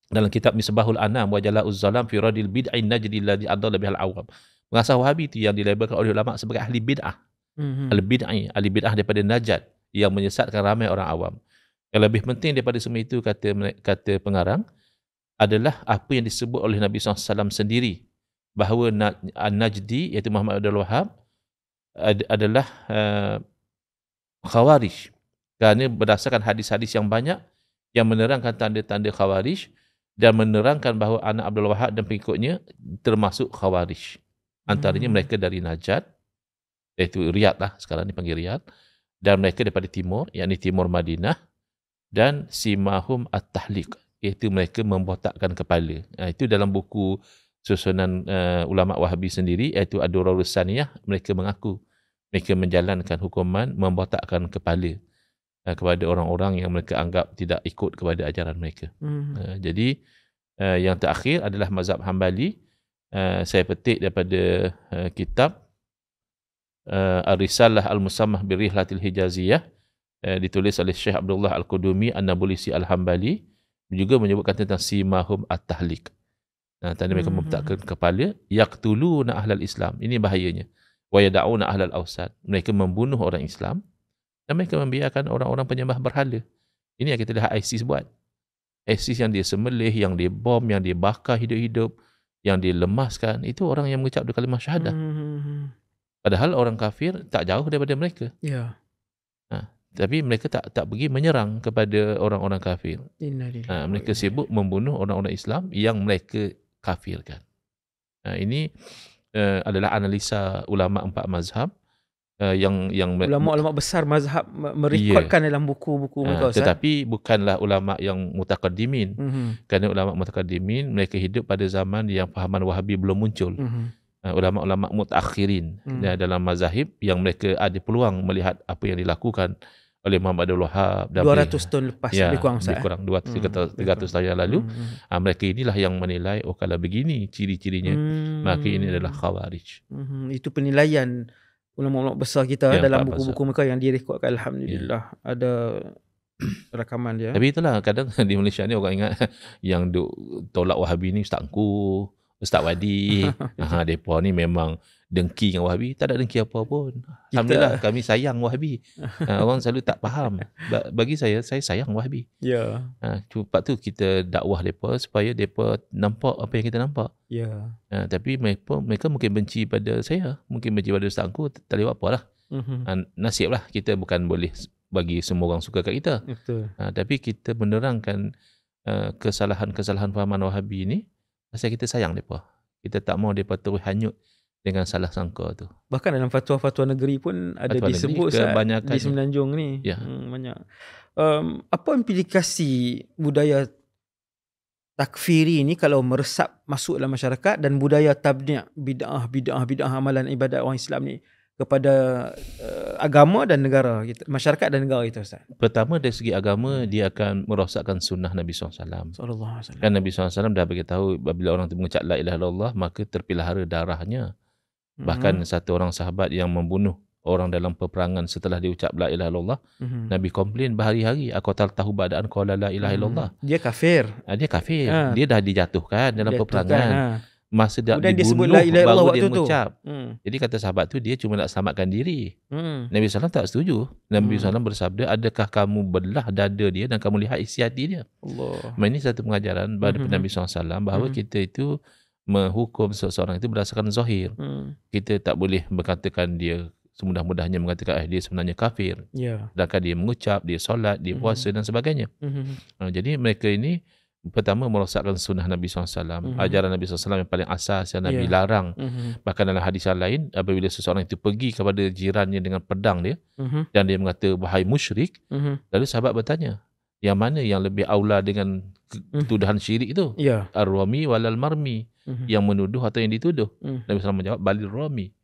dalam kitab Misbahul Anam wa Jala'uz Zalam fi radil bid'in najdi alladhi adalla bihal awam. Pengasas Wahabi itu yang dilabelkan oleh ulama sebagai ahli bid'ah. Ahli bid'ah daripada Najat yang menyesatkan ramai orang awam. Yang lebih penting daripada semua itu, kata pengarang, adalah apa yang disebut oleh Nabi SAW sendiri, bahawa Najdi, iaitu Muhammad Abdul Wahab, adalah Khawarij. Kerana berdasarkan hadis-hadis yang banyak yang menerangkan tanda-tanda Khawarij dan menerangkan bahawa anak Abdul Wahab dan pengikutnya termasuk Khawarij. Antaranya mereka dari Najat, iaitu Riyadh lah, sekarang dipanggil Riyadh, dan mereka daripada timur, yakni timur Madinah, dan Simahum At-Tahliq, iaitu mereka membotakkan kepala. Itu dalam buku susunan ulama Wahabi sendiri, iaitu Ad-Durarus Saniyah, mereka mengaku mereka menjalankan hukuman membotakkan kepala kepada orang-orang yang mereka anggap tidak ikut kepada ajaran mereka. Jadi yang terakhir adalah mazhab Hambali. Saya petik daripada kitab Ar-Risalah Al-Musammah Birihlatil Hijaziyah, ditulis oleh Syekh Abdullah Al-Qudumi An-Nabulisi Al-Hambali, juga menyebutkan tentang simahum at-tahliq. Tanda mereka membotakkan kepala, yaqtuluna ahlal Islam. Ini bahayanya. Wa yad'una ahlal awsat. Mereka membunuh orang Islam dan mereka membiarkan orang-orang penyembah berhala. Ini yang kita lihat ISIS buat. ISIS yang dia sembelih, yang dia bom, yang dia bakar hidup-hidup, yang dia lemaskan, itu orang yang mengucap kalimah syahadah. Padahal orang kafir tak jauh daripada mereka. Ya. Tapi mereka tak pergi menyerang kepada orang-orang kafir. Mereka sibuk membunuh orang-orang Islam yang mereka kafirkan. Ini adalah analisa ulama empat mazhab yang ulama-ulama besar mazhab merekodkan dalam buku-buku mereka. Tetapi bukanlah ulama yang mutaqaddimin. Kerana ulama mutaqaddimin mereka hidup pada zaman yang fahaman Wahabi belum muncul. Ulama-ulama mutakhirin dalam mazahib yang mereka ada peluang melihat apa yang dilakukan oleh Muhammad Abdul Wahab 200 tahun lepas, lebih kurang 300 tahun yang lalu. Mereka inilah yang menilai, oh kalau begini ciri-cirinya, maka ini adalah Khawarij. Itu penilaian ulama-ulama besar kita dalam buku-buku mereka yang direkodkan. Alhamdulillah ada rakaman dia. Tapi itulah kadang di Malaysia ni orang ingat yang duk tolak Wahabi ni Ustaz Engku, Ustaz Wadi. Mereka ni memang dengki dengan Wahabi. Tak ada dengki apa pun. Alhamdulillah kami sayang Wahabi. Orang selalu tak faham. Bagi saya sayang Wahabi. Ya. Sebab tu kita dakwah mereka supaya mereka nampak apa yang kita nampak. Ya. Tapi mereka mungkin benci pada saya. Mungkin benci pada Ustaz Engku. Tak boleh buat apa lah. Nasib lah. Kita bukan boleh bagi semua orang suka kat kita. Betul. Tapi kita menerangkan kesalahan-kesalahan fahaman Wahabi ni pasal kita sayang mereka. Kita tak mau mereka terus hanyut dengan salah sangka tu. Bahkan dalam fatwa-fatwa negeri pun ada fatwa disebut di Semenanjung ni. Ya. Banyak. Apa implikasi budaya takfiri ni kalau meresap masuk dalam masyarakat, dan budaya tabdi' bid'ah amalan ibadat orang Islam ni kepada agama dan negara kita, masyarakat dan negara kita, Ustaz? Pertama, dari segi agama, dia akan merosakkan sunnah Nabi SAW. Kan Nabi SAW dah beritahu, apabila orang mengucap la ilaha illallah, maka terpelihara darahnya. Bahkan satu orang sahabat yang membunuh orang dalam peperangan setelah dia ucap la ilaha illallah, Nabi komplain berhari-hari, aku tahu baadaan qala la ilaha illallah. Dia kafir. Dia kafir. Dia dah dijatuhkan dalam peperangan. masa dia Kemudian dia sebut dibunuh la ilaha illallah baru waktu dia tu. mengucap. Jadi kata sahabat tu dia cuma nak selamatkan diri. Hmm. Nabi SAW tak setuju. Nabi Hmm. SAW bersabda, adakah kamu belah dada dia dan kamu lihat isi hati dia? Allah. Ini satu pengajaran daripada Mhm. Nabi SAW bahawa Mhm. kita itu menghukum seseorang itu berdasarkan zahir. Kita tak boleh berkatakan dia semudah-mudahnya mengatakan dia sebenarnya kafir. Ya. Sedangkan dia mengucap, dia solat, dia puasa dan sebagainya. Jadi mereka ini pertama merosakkan sunnah Nabi SAW. Ajaran Nabi SAW yang paling asas yang Nabi larang. Bahkan dalam hadis yang lain, apabila seseorang itu pergi kepada jirannya dengan pedang dia dan dia mengata wahai musyrik, lalu sahabat bertanya, yang mana yang lebih aula dengan tuduhan syirik itu? Ya. Ar-rami walal marmi, yang menuduh atau yang dituduh? Nabi SAW menjawab balir rami.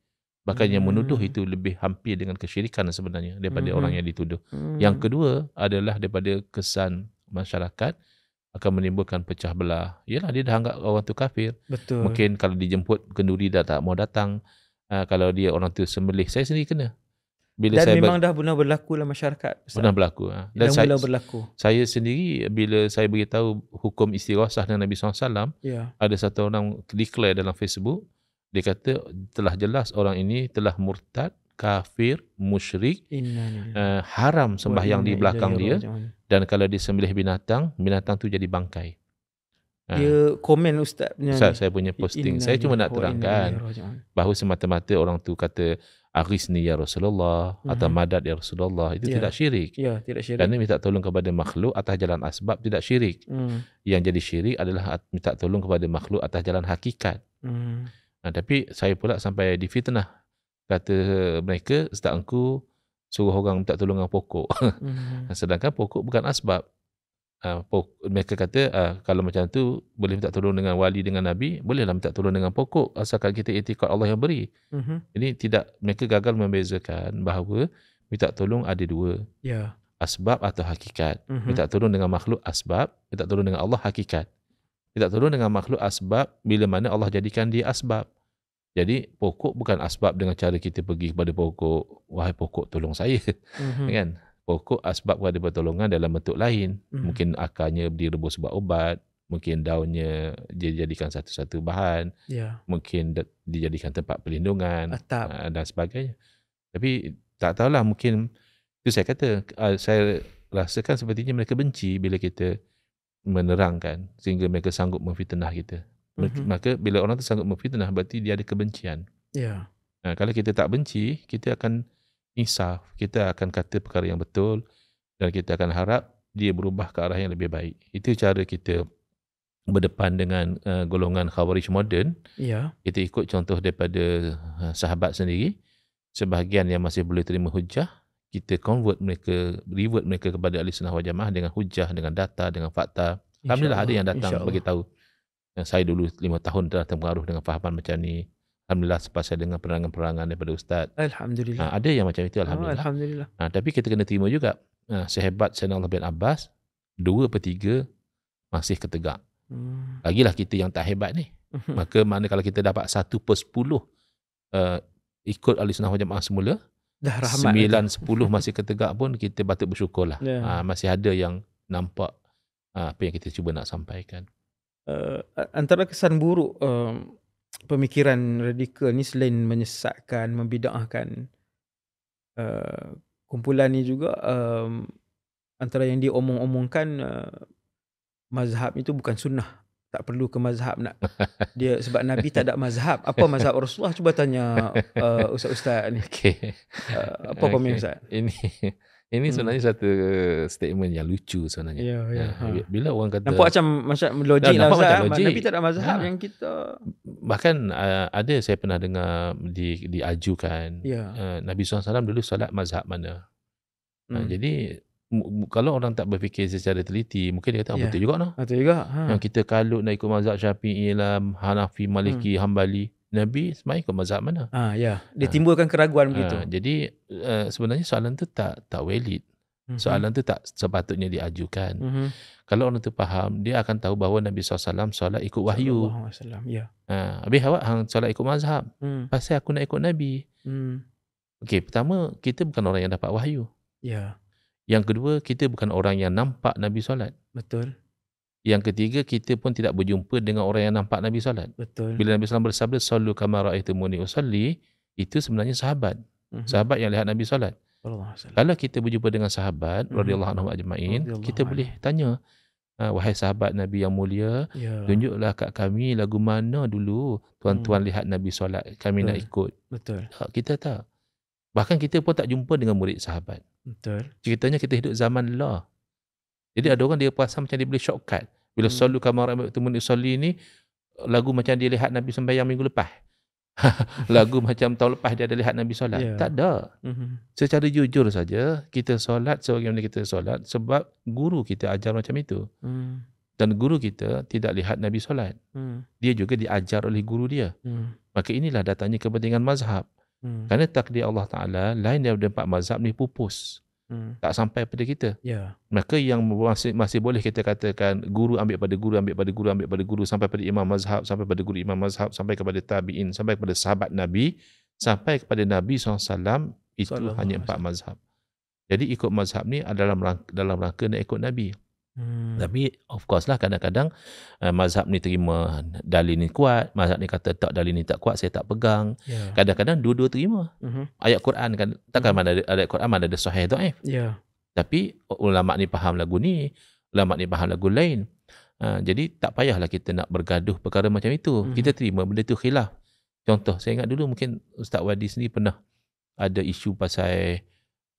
Bahkan yang menuduh itu lebih hampir dengan kesyirikan sebenarnya daripada orang yang dituduh. Yang kedua adalah daripada kesan masyarakat akan menimbulkan pecah belah. Yalah, dia dah anggap orang tu kafir. Betul. Mungkin kalau dijemput kenduri dah tak mau datang. Kalau dia orang tu sembelih, saya sendiri kena. Bila Dan saya memang dah pernah berlaku dalam masyarakat. Ustaz. pernah berlaku. Dan dah mula berlaku. saya sendiri bila saya beritahu hukum istighosah dengan Nabi SAW, Ya. ada satu orang declare dalam Facebook, dia kata telah jelas orang ini telah murtad, kafir, musyrik, haram sembahyang di belakang dia, dan kalau disembelih binatang tu jadi bangkai. Dia komen Ustaz punya saya punya posting. Saya cuma nak terangkan bahawa semata-mata orang tu kata aghithni ya Rasulullah atau madad ya Rasulullah, itu tidak syirik. Ya, tidak syirik. Kerana minta tolong kepada makhluk atas jalan asbab tidak syirik. Yang jadi syirik adalah minta tolong kepada makhluk atas jalan hakikat. Tapi saya pula sampai difitnah. Kata mereka, Ustaz engku suruh orang minta tolong dengan pokok. Sedangkan pokok bukan asbab. Mereka kata kalau macam tu boleh minta tolong dengan wali, dengan Nabi, bolehlah minta tolong dengan pokok asalkan kita iktikad Allah yang beri. Jadi mereka gagal membezakan bahawa minta tolong ada dua. Ya. Asbab atau hakikat. Minta tolong dengan makhluk asbab, minta tolong dengan Allah hakikat. Minta tolong dengan makhluk asbab bila mana Allah jadikan dia asbab. Jadi pokok bukan asbab dengan cara kita pergi kepada pokok, wahai pokok tolong saya. Kan? Pokok asbab kepada pertolongan dalam bentuk lain. Mungkin akarnya direbus buat ubat, mungkin daunnya dijadikan satu-satu bahan, mungkin dijadikan tempat perlindungan, dan sebagainya. Tapi tak tahulah, mungkin itu saya kata, saya rasakan sepertinya mereka benci bila kita menerangkan sehingga mereka sanggup memfitnah kita. Maka bila orang tu sanggup memfitnah, berarti dia ada kebencian. Kalau kita tak benci, kita akan insaf, kita akan kata perkara yang betul dan kita akan harap dia berubah ke arah yang lebih baik. Itu cara kita berdepan dengan golongan Khawarij moden. Kita ikut contoh daripada sahabat sendiri. Sebahagian yang masih boleh terima hujah, kita revert mereka kepada Ahli Sunnah wal Jamaah dengan hujah, dengan data, dengan fakta. Alhamdulillah ada yang datang bagi tahu. Saya dulu 5 tahun telah terpengaruh dengan fahaman macam ni. Alhamdulillah selepas saya dengar penerangan-penerangan daripada Ustaz. Alhamdulillah. Ada yang macam itu, Alhamdulillah. Alhamdulillah. Tapi kita kena terima juga. Sehebat Sayyidina Allah bin Abbas, 2/3 masih ketegak. Lagilah kita yang tak hebat ni. Maka mana kalau kita dapat 1/10 ikut Ahli Sunnah wal Jamaah semula, dah rahmat 9/10 masih ketegak pun kita patut bersyukurlah. Masih ada yang nampak apa yang kita cuba nak sampaikan. Antara kesan buruk pemikiran radikal ni selain menyesatkan, membid'ahkan, kumpulan ni juga antara yang diomong-omongkan, mazhab itu bukan sunnah, tak perlu ke mazhab nak dia, sebab Nabi tak ada mazhab. Apa mazhab Rasulullah? Cuba tanya ustaz-ustaz ni. Apa komen Ustaz? Ini sebenarnya satu statement yang lucu sebenarnya. Bila orang kata, nampak macam logik lah Ustaz. Nabi tak ada mazhab yang kita. Bahkan ada saya pernah dengar diajukan, Nabi SAW dulu solat mazhab mana. Jadi kalau orang tak berfikir secara teliti, mungkin dia kata betul juga noh. Betul juga. Yang kita kalut nak ikut mazhab Syafi'i lah, Hanafi, Maliki, Hambali. Nabi sebenarnya ikut mazhab mana? Dia timbulkan keraguan begitu. Jadi sebenarnya soalan tu tak valid. Soalan tu tak sepatutnya diajukan. Kalau orang tu faham, dia akan tahu bahawa Nabi SAW solat ikut wahyu. Habis awak solat ikut mazhab. Pasal aku nak ikut Nabi. Okey, pertama, kita bukan orang yang dapat wahyu. Yang kedua, kita bukan orang yang nampak Nabi solat. Betul. Yang ketiga, kita pun tidak berjumpa dengan orang yang nampak Nabi solat. Betul. Bila Nabi SAW bersabda, "Sallu kama ra'aitumuni usalli", itu sebenarnya sahabat. Sahabat yang lihat Nabi solat. Kalau kita berjumpa dengan sahabat radhiyallahu anhum ajma'in, kita boleh tanya, wahai sahabat Nabi yang mulia, tunjuklah kat kami lagu mana dulu tuan-tuan lihat Nabi solat, kami nak ikut. Betul. Kita tak. Bahkan kita pun tak jumpa dengan murid sahabat. Betul. Ceritanya kita hidup zaman lah. Jadi ada orang dia perasan macam dia boleh shortcut. Bila sallu kama ra'aitumuni usalli ni, lagu macam dia lihat Nabi sembahyang minggu lepas. Lagu macam tahun lepas dia ada lihat Nabi solat. Tak ada. Secara jujur saja, kita solat sebagaimana kita solat sebab guru kita ajar macam itu. Dan guru kita tidak lihat Nabi solat. Dia juga diajar oleh guru dia. Maka inilah datangnya kepentingan mazhab. Kerana takdir Allah Ta'ala lain daripada 4 mazhab ni pupus. Tak sampai pada kita. Maka yang masih boleh kita katakan guru ambil pada guru, ambil pada guru, ambil pada guru, sampai pada imam mazhab, sampai pada guru imam mazhab, sampai kepada tabi'in, sampai kepada sahabat Nabi, sampai kepada Nabi SAW, itu hanya 4 mazhab. Jadi ikut mazhab ni adalah dalam rangka nak ikut Nabi. Tapi of course lah kadang-kadang mazhab ni terima dalil ni kuat, mazhab ni kata tak, dalil ni tak kuat, saya tak pegang. Kadang-kadang dua-dua terima. Ayat Quran kan, takkan mana ada ayat Quran mana ada sahih dhaif. Tapi ulama ni faham lagu ni, ulama ni faham lagu lain. Jadi tak payahlah kita nak bergaduh perkara macam itu. Kita terima benda tu khilaf. Contoh, saya ingat dulu mungkin Ustaz Wadi sendiri pernah ada isu pasal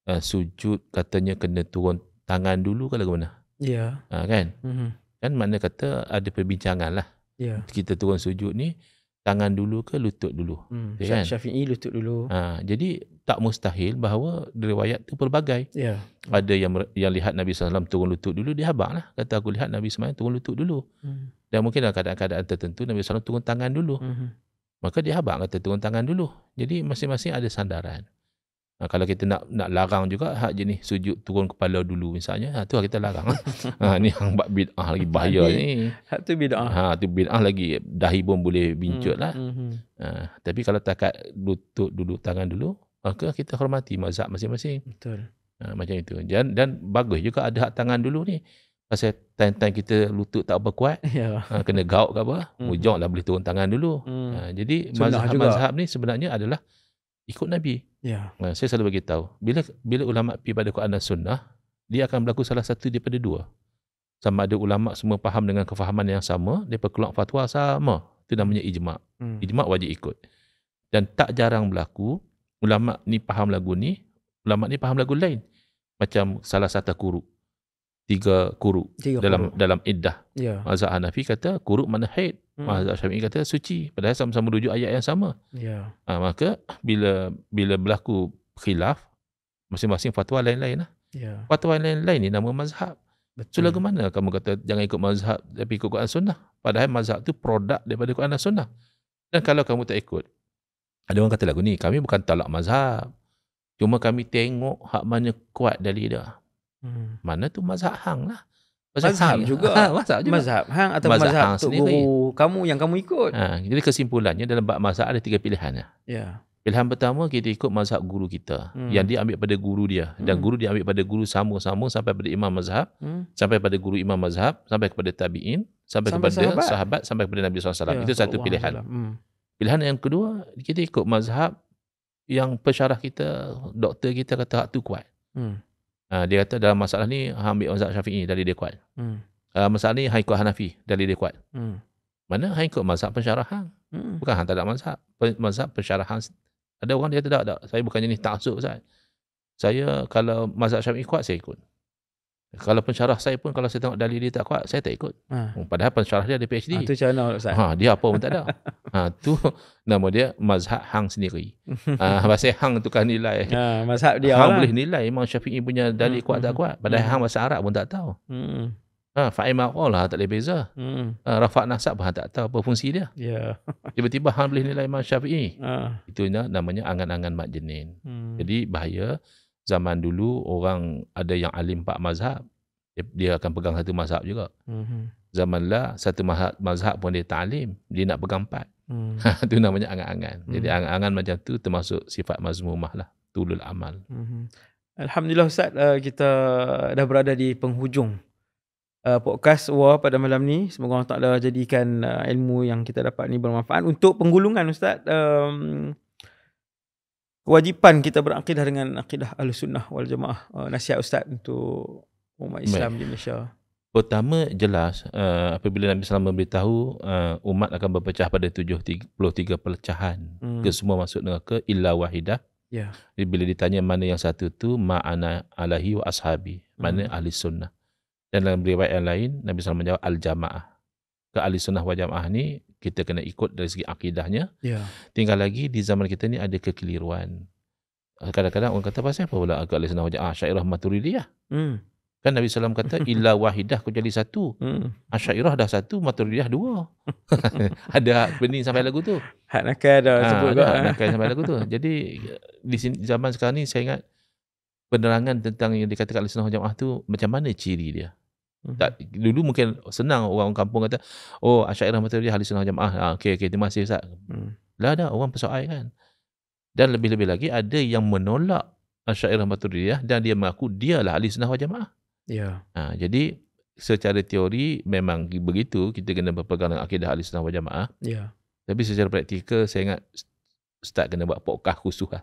sujud, katanya kena turun tangan dulu ke lagu mana? Kan? Kan makna kata ada perbincangan lah. Kita turun sujud ni, tangan dulu ke lutut dulu? Kan? Syafi'i lutut dulu. Jadi tak mustahil bahawa riwayat tu pelbagai. Ada yang lihat Nabi SAW turun lutut dulu, dia habaq lah. Kata aku lihat Nabi SAW turun lutut dulu. Dan mungkin dalam keadaan-keadaan tertentu Nabi SAW turun tangan dulu. Maka dia habaq kata turun tangan dulu. Jadi masing-masing ada sandaran. Kalau kita nak larang juga hak jenis sujud turun kepala dulu misalnya, tu kita larang. Ni hang buat bid'ah lagi bahaya ni. Hak tu bid'ah. Tu bid'ah lagi, dahi pun boleh bincut lah. Tapi kalau takat lutut dulu, tangan dulu, maka kita hormati mazhab masing-masing. Betul. Macam itu. Dan bagus juga ada hak tangan dulu ni. Pasal time-time kita lutut tak apa kuat, kena gauk ke apa, mujok lah boleh turun tangan dulu. Jadi mazhab ni sebenarnya adalah ikut Nabi. Saya selalu bagi tahu, bila ulama pergi pada Quran dan Sunnah, dia akan berlaku salah satu daripada dua. Sama ada ulama semua faham dengan kefahaman yang sama, mereka keluar fatwa sama. Itu namanya ijma'. Ijma' wajib ikut. Dan tak jarang berlaku, ulama ni faham lagu ni, ulama ni faham lagu lain. Macam salah satu kuruk. 3 kuruk dalam iddah. Mazhab Hanafi kata kuruk mana haid. Mazhab Syafi'i kata suci. Padahal sama-sama rujuk ayat yang sama. Maka bila berlaku khilaf, masing-masing fatwa lain-lain lah. Fatwa lain-lain ni nama mazhab. So lagu mana kamu kata jangan ikut mazhab tapi ikut Quran Sunnah? Padahal mazhab tu produk daripada Quran dan Sunnah. Dan kalau kamu tak ikut, ada orang kata lagu ni, kami bukan talak mazhab. Cuma kami tengok hak mana kuat dalil dia. Mana tu mazhab hang lah. Mazhab juga. Mazhab hang atau mazhab tok guru kamu yang kamu ikut. Jadi kesimpulannya dalam bab mazhab ada 3 pilihan. Pilihan pertama, kita ikut mazhab guru kita. Yang dia ambil pada guru dia. Dan guru dia ambil pada guru sama-sama sampai pada imam mazhab. Sampai pada guru imam mazhab. Sampai kepada tabi'in. Sampai kepada sahabat. Sampai kepada Nabi SAW. Itu satu pilihan. Pilihan yang kedua, kita ikut mazhab yang pensyarah kita, doktor kita kata hak tu kuat. Dia kata dalam masalah ni hang ambil mazhab Syafi'i, dalil dia kuat. Masalah ni hang ikut Hanafi, dalil dia kuat. Mana hang ikut mazhab pensyarah hang? Bukan hang tak ada mazhab. Mazhab pensyarah hang. Ada orang dia kata tak. Saya bukannya ni ta'assub Ustaz. Saya kalau mazhab Syafi'i kuat saya ikut. Kalau pensyarah saya pun kalau saya tengok dalil dia tak kuat, saya tak ikut. Padahal pensyarah dia ada PhD. Itu macam mana Ustaz? Dia apa pun tak ada. Tu nama dia mazhab hang sendiri. Bahasa hang tukar nilai. Mazhab dia hang lah. boleh nilai Imam Syafi'i punya dalil kuat tak kuat. Padahal hang bahasa Arab pun tak tahu. Fa'imah Allah tak boleh beza. Rafa' nasab pun tak tahu apa fungsi dia. Tiba-tiba hang boleh nilai Imam Syafi'i. Itu namanya angan-angan mak jenin. Jadi bahaya. Zaman dulu orang ada yang alim 4 mazhab, dia akan pegang satu mazhab juga. Zaman lah satu mazhab pun dia tak alim, dia nak pegang 4. Itu namanya angan-angan. Jadi angan-angan macam tu termasuk sifat mazmumah lah, tulul amal. Alhamdulillah Ustaz, kita dah berada di penghujung podcast War pada malam ni. Semoga Allah Ta'ala jadikan ilmu yang kita dapat ni bermanfaat. Untuk penggulungan Ustaz, kewajipan kita berakidah dengan akidah Ahlussunnah wal Jamaah. Nasihat Ustaz untuk umat Islam di Malaysia. Pertama, jelas apabila Nabi SAW memberitahu umat akan berpecah pada 73 pecahan. Kesemua masuk neraka illa wahidah. Ya. Jadi bila ditanya mana yang satu tu, ma'ana alahi wa ashabi, mana ahli sunnah. Dan dalam riwayat yang lain, Nabi SAW menjawab al-jamaah. Ke ahli sunnah wal jamaah ni kita kena ikut dari segi akidahnya. Ya. Tinggal lagi di zaman kita ni ada kekeliruan. Kadang-kadang orang kata pasal apa pula ke ahli sunnah wal jamaah? Syairah Maturidiyah. Kan Nabi SAW kata illa wahidah kecuali satu. Asyairah dah satu, Maturidiyah dua. Ada bening sampai lagu tu. Hak nakal dah sebut ada hak nakal sampai lagu tu. Jadi di zaman sekarang ni saya ingat penerangan tentang yang dikatakan ahli sunnah wal jamaah tu macam mana ciri dia. Tak, dulu mungkin senang orang kampung kata, oh Asyairah Maturidiyah ahli sunnah wal jamaah. Okey, terima kasih Ustaz. Lah ada orang persoal kan. Dan lebih-lebih lagi ada yang menolak Asyairah Maturidiyah dan dia mengaku dialah ahli sunnah wal jamaah. Ya. Jadi secara teori memang begitu, kita kena berpegang dengan akidah ahli sunnah wal jamaah. Ya. Tapi secara praktikal saya ingat Ustaz kena buat podcast khusus lah.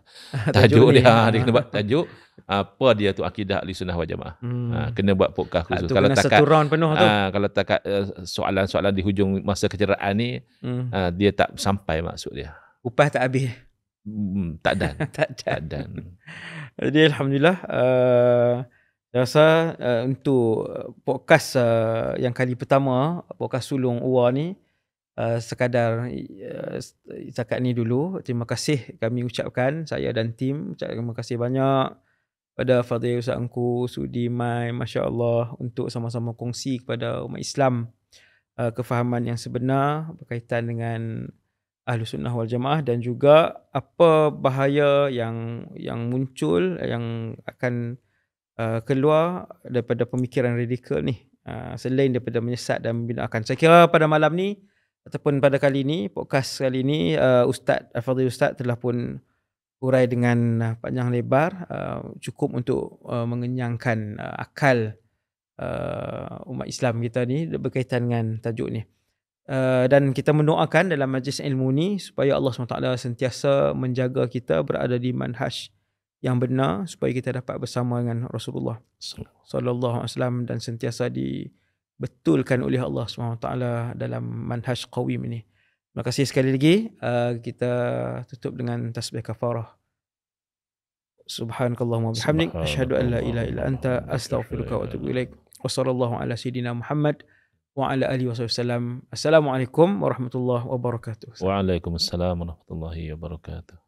Tajuk dia kena buat tajuk apa dia tu akidah ahli sunnah wal jamaah. Kena buat podcast khusus. Kalau takat satu round penuh tu. Kalau takat soalan-soalan di hujung masa keceraan ni dia tak sampai maksud dia. Upah tak habis. Tak dan. tak dan. Jadi alhamdulillah saya rasa untuk podcast yang kali pertama, podcast Sulung Uwa ni sekadar setakat ni dulu. Terima kasih kami ucapkan, saya dan tim terima kasih banyak pada Fadil Ustaz Engku, Sudi Mai, Masya Allah, untuk sama-sama kongsi kepada umat Islam kefahaman yang sebenar berkaitan dengan Ahlussunnah wal Jamaah dan juga apa bahaya yang muncul, yang akan keluar daripada pemikiran radikal ni, selain daripada menyesat dan membinakan. Saya kira pada malam ni ataupun pada kali ni, podcast kali ni, Ustaz Al-Fadhil Ustaz telah pun urai dengan panjang lebar, cukup untuk mengenyangkan akal umat Islam kita ni berkaitan dengan tajuk ni. Dan kita mendoakan dalam majlis ilmu ni supaya Allah SWT sentiasa menjaga kita berada di manhaj yang benar, supaya kita dapat bersama dengan Rasulullah sallallahu alaihi wasallam dan sentiasa dibetulkan oleh Allah SWT dalam manhaj qawim ini. Terima kasih sekali lagi. Kita tutup dengan tasbih kafarah. Subhanakallahumma bihamdik, asyhadu an la ilaha illa anta, astaghfiruka wa atubu ilaik. Wa sallallahu ala sayidina Muhammad wa ala alihi wasallam. Assalamualaikum warahmatullahi wabarakatuh. Waalaikumsalam warahmatullahi wabarakatuh.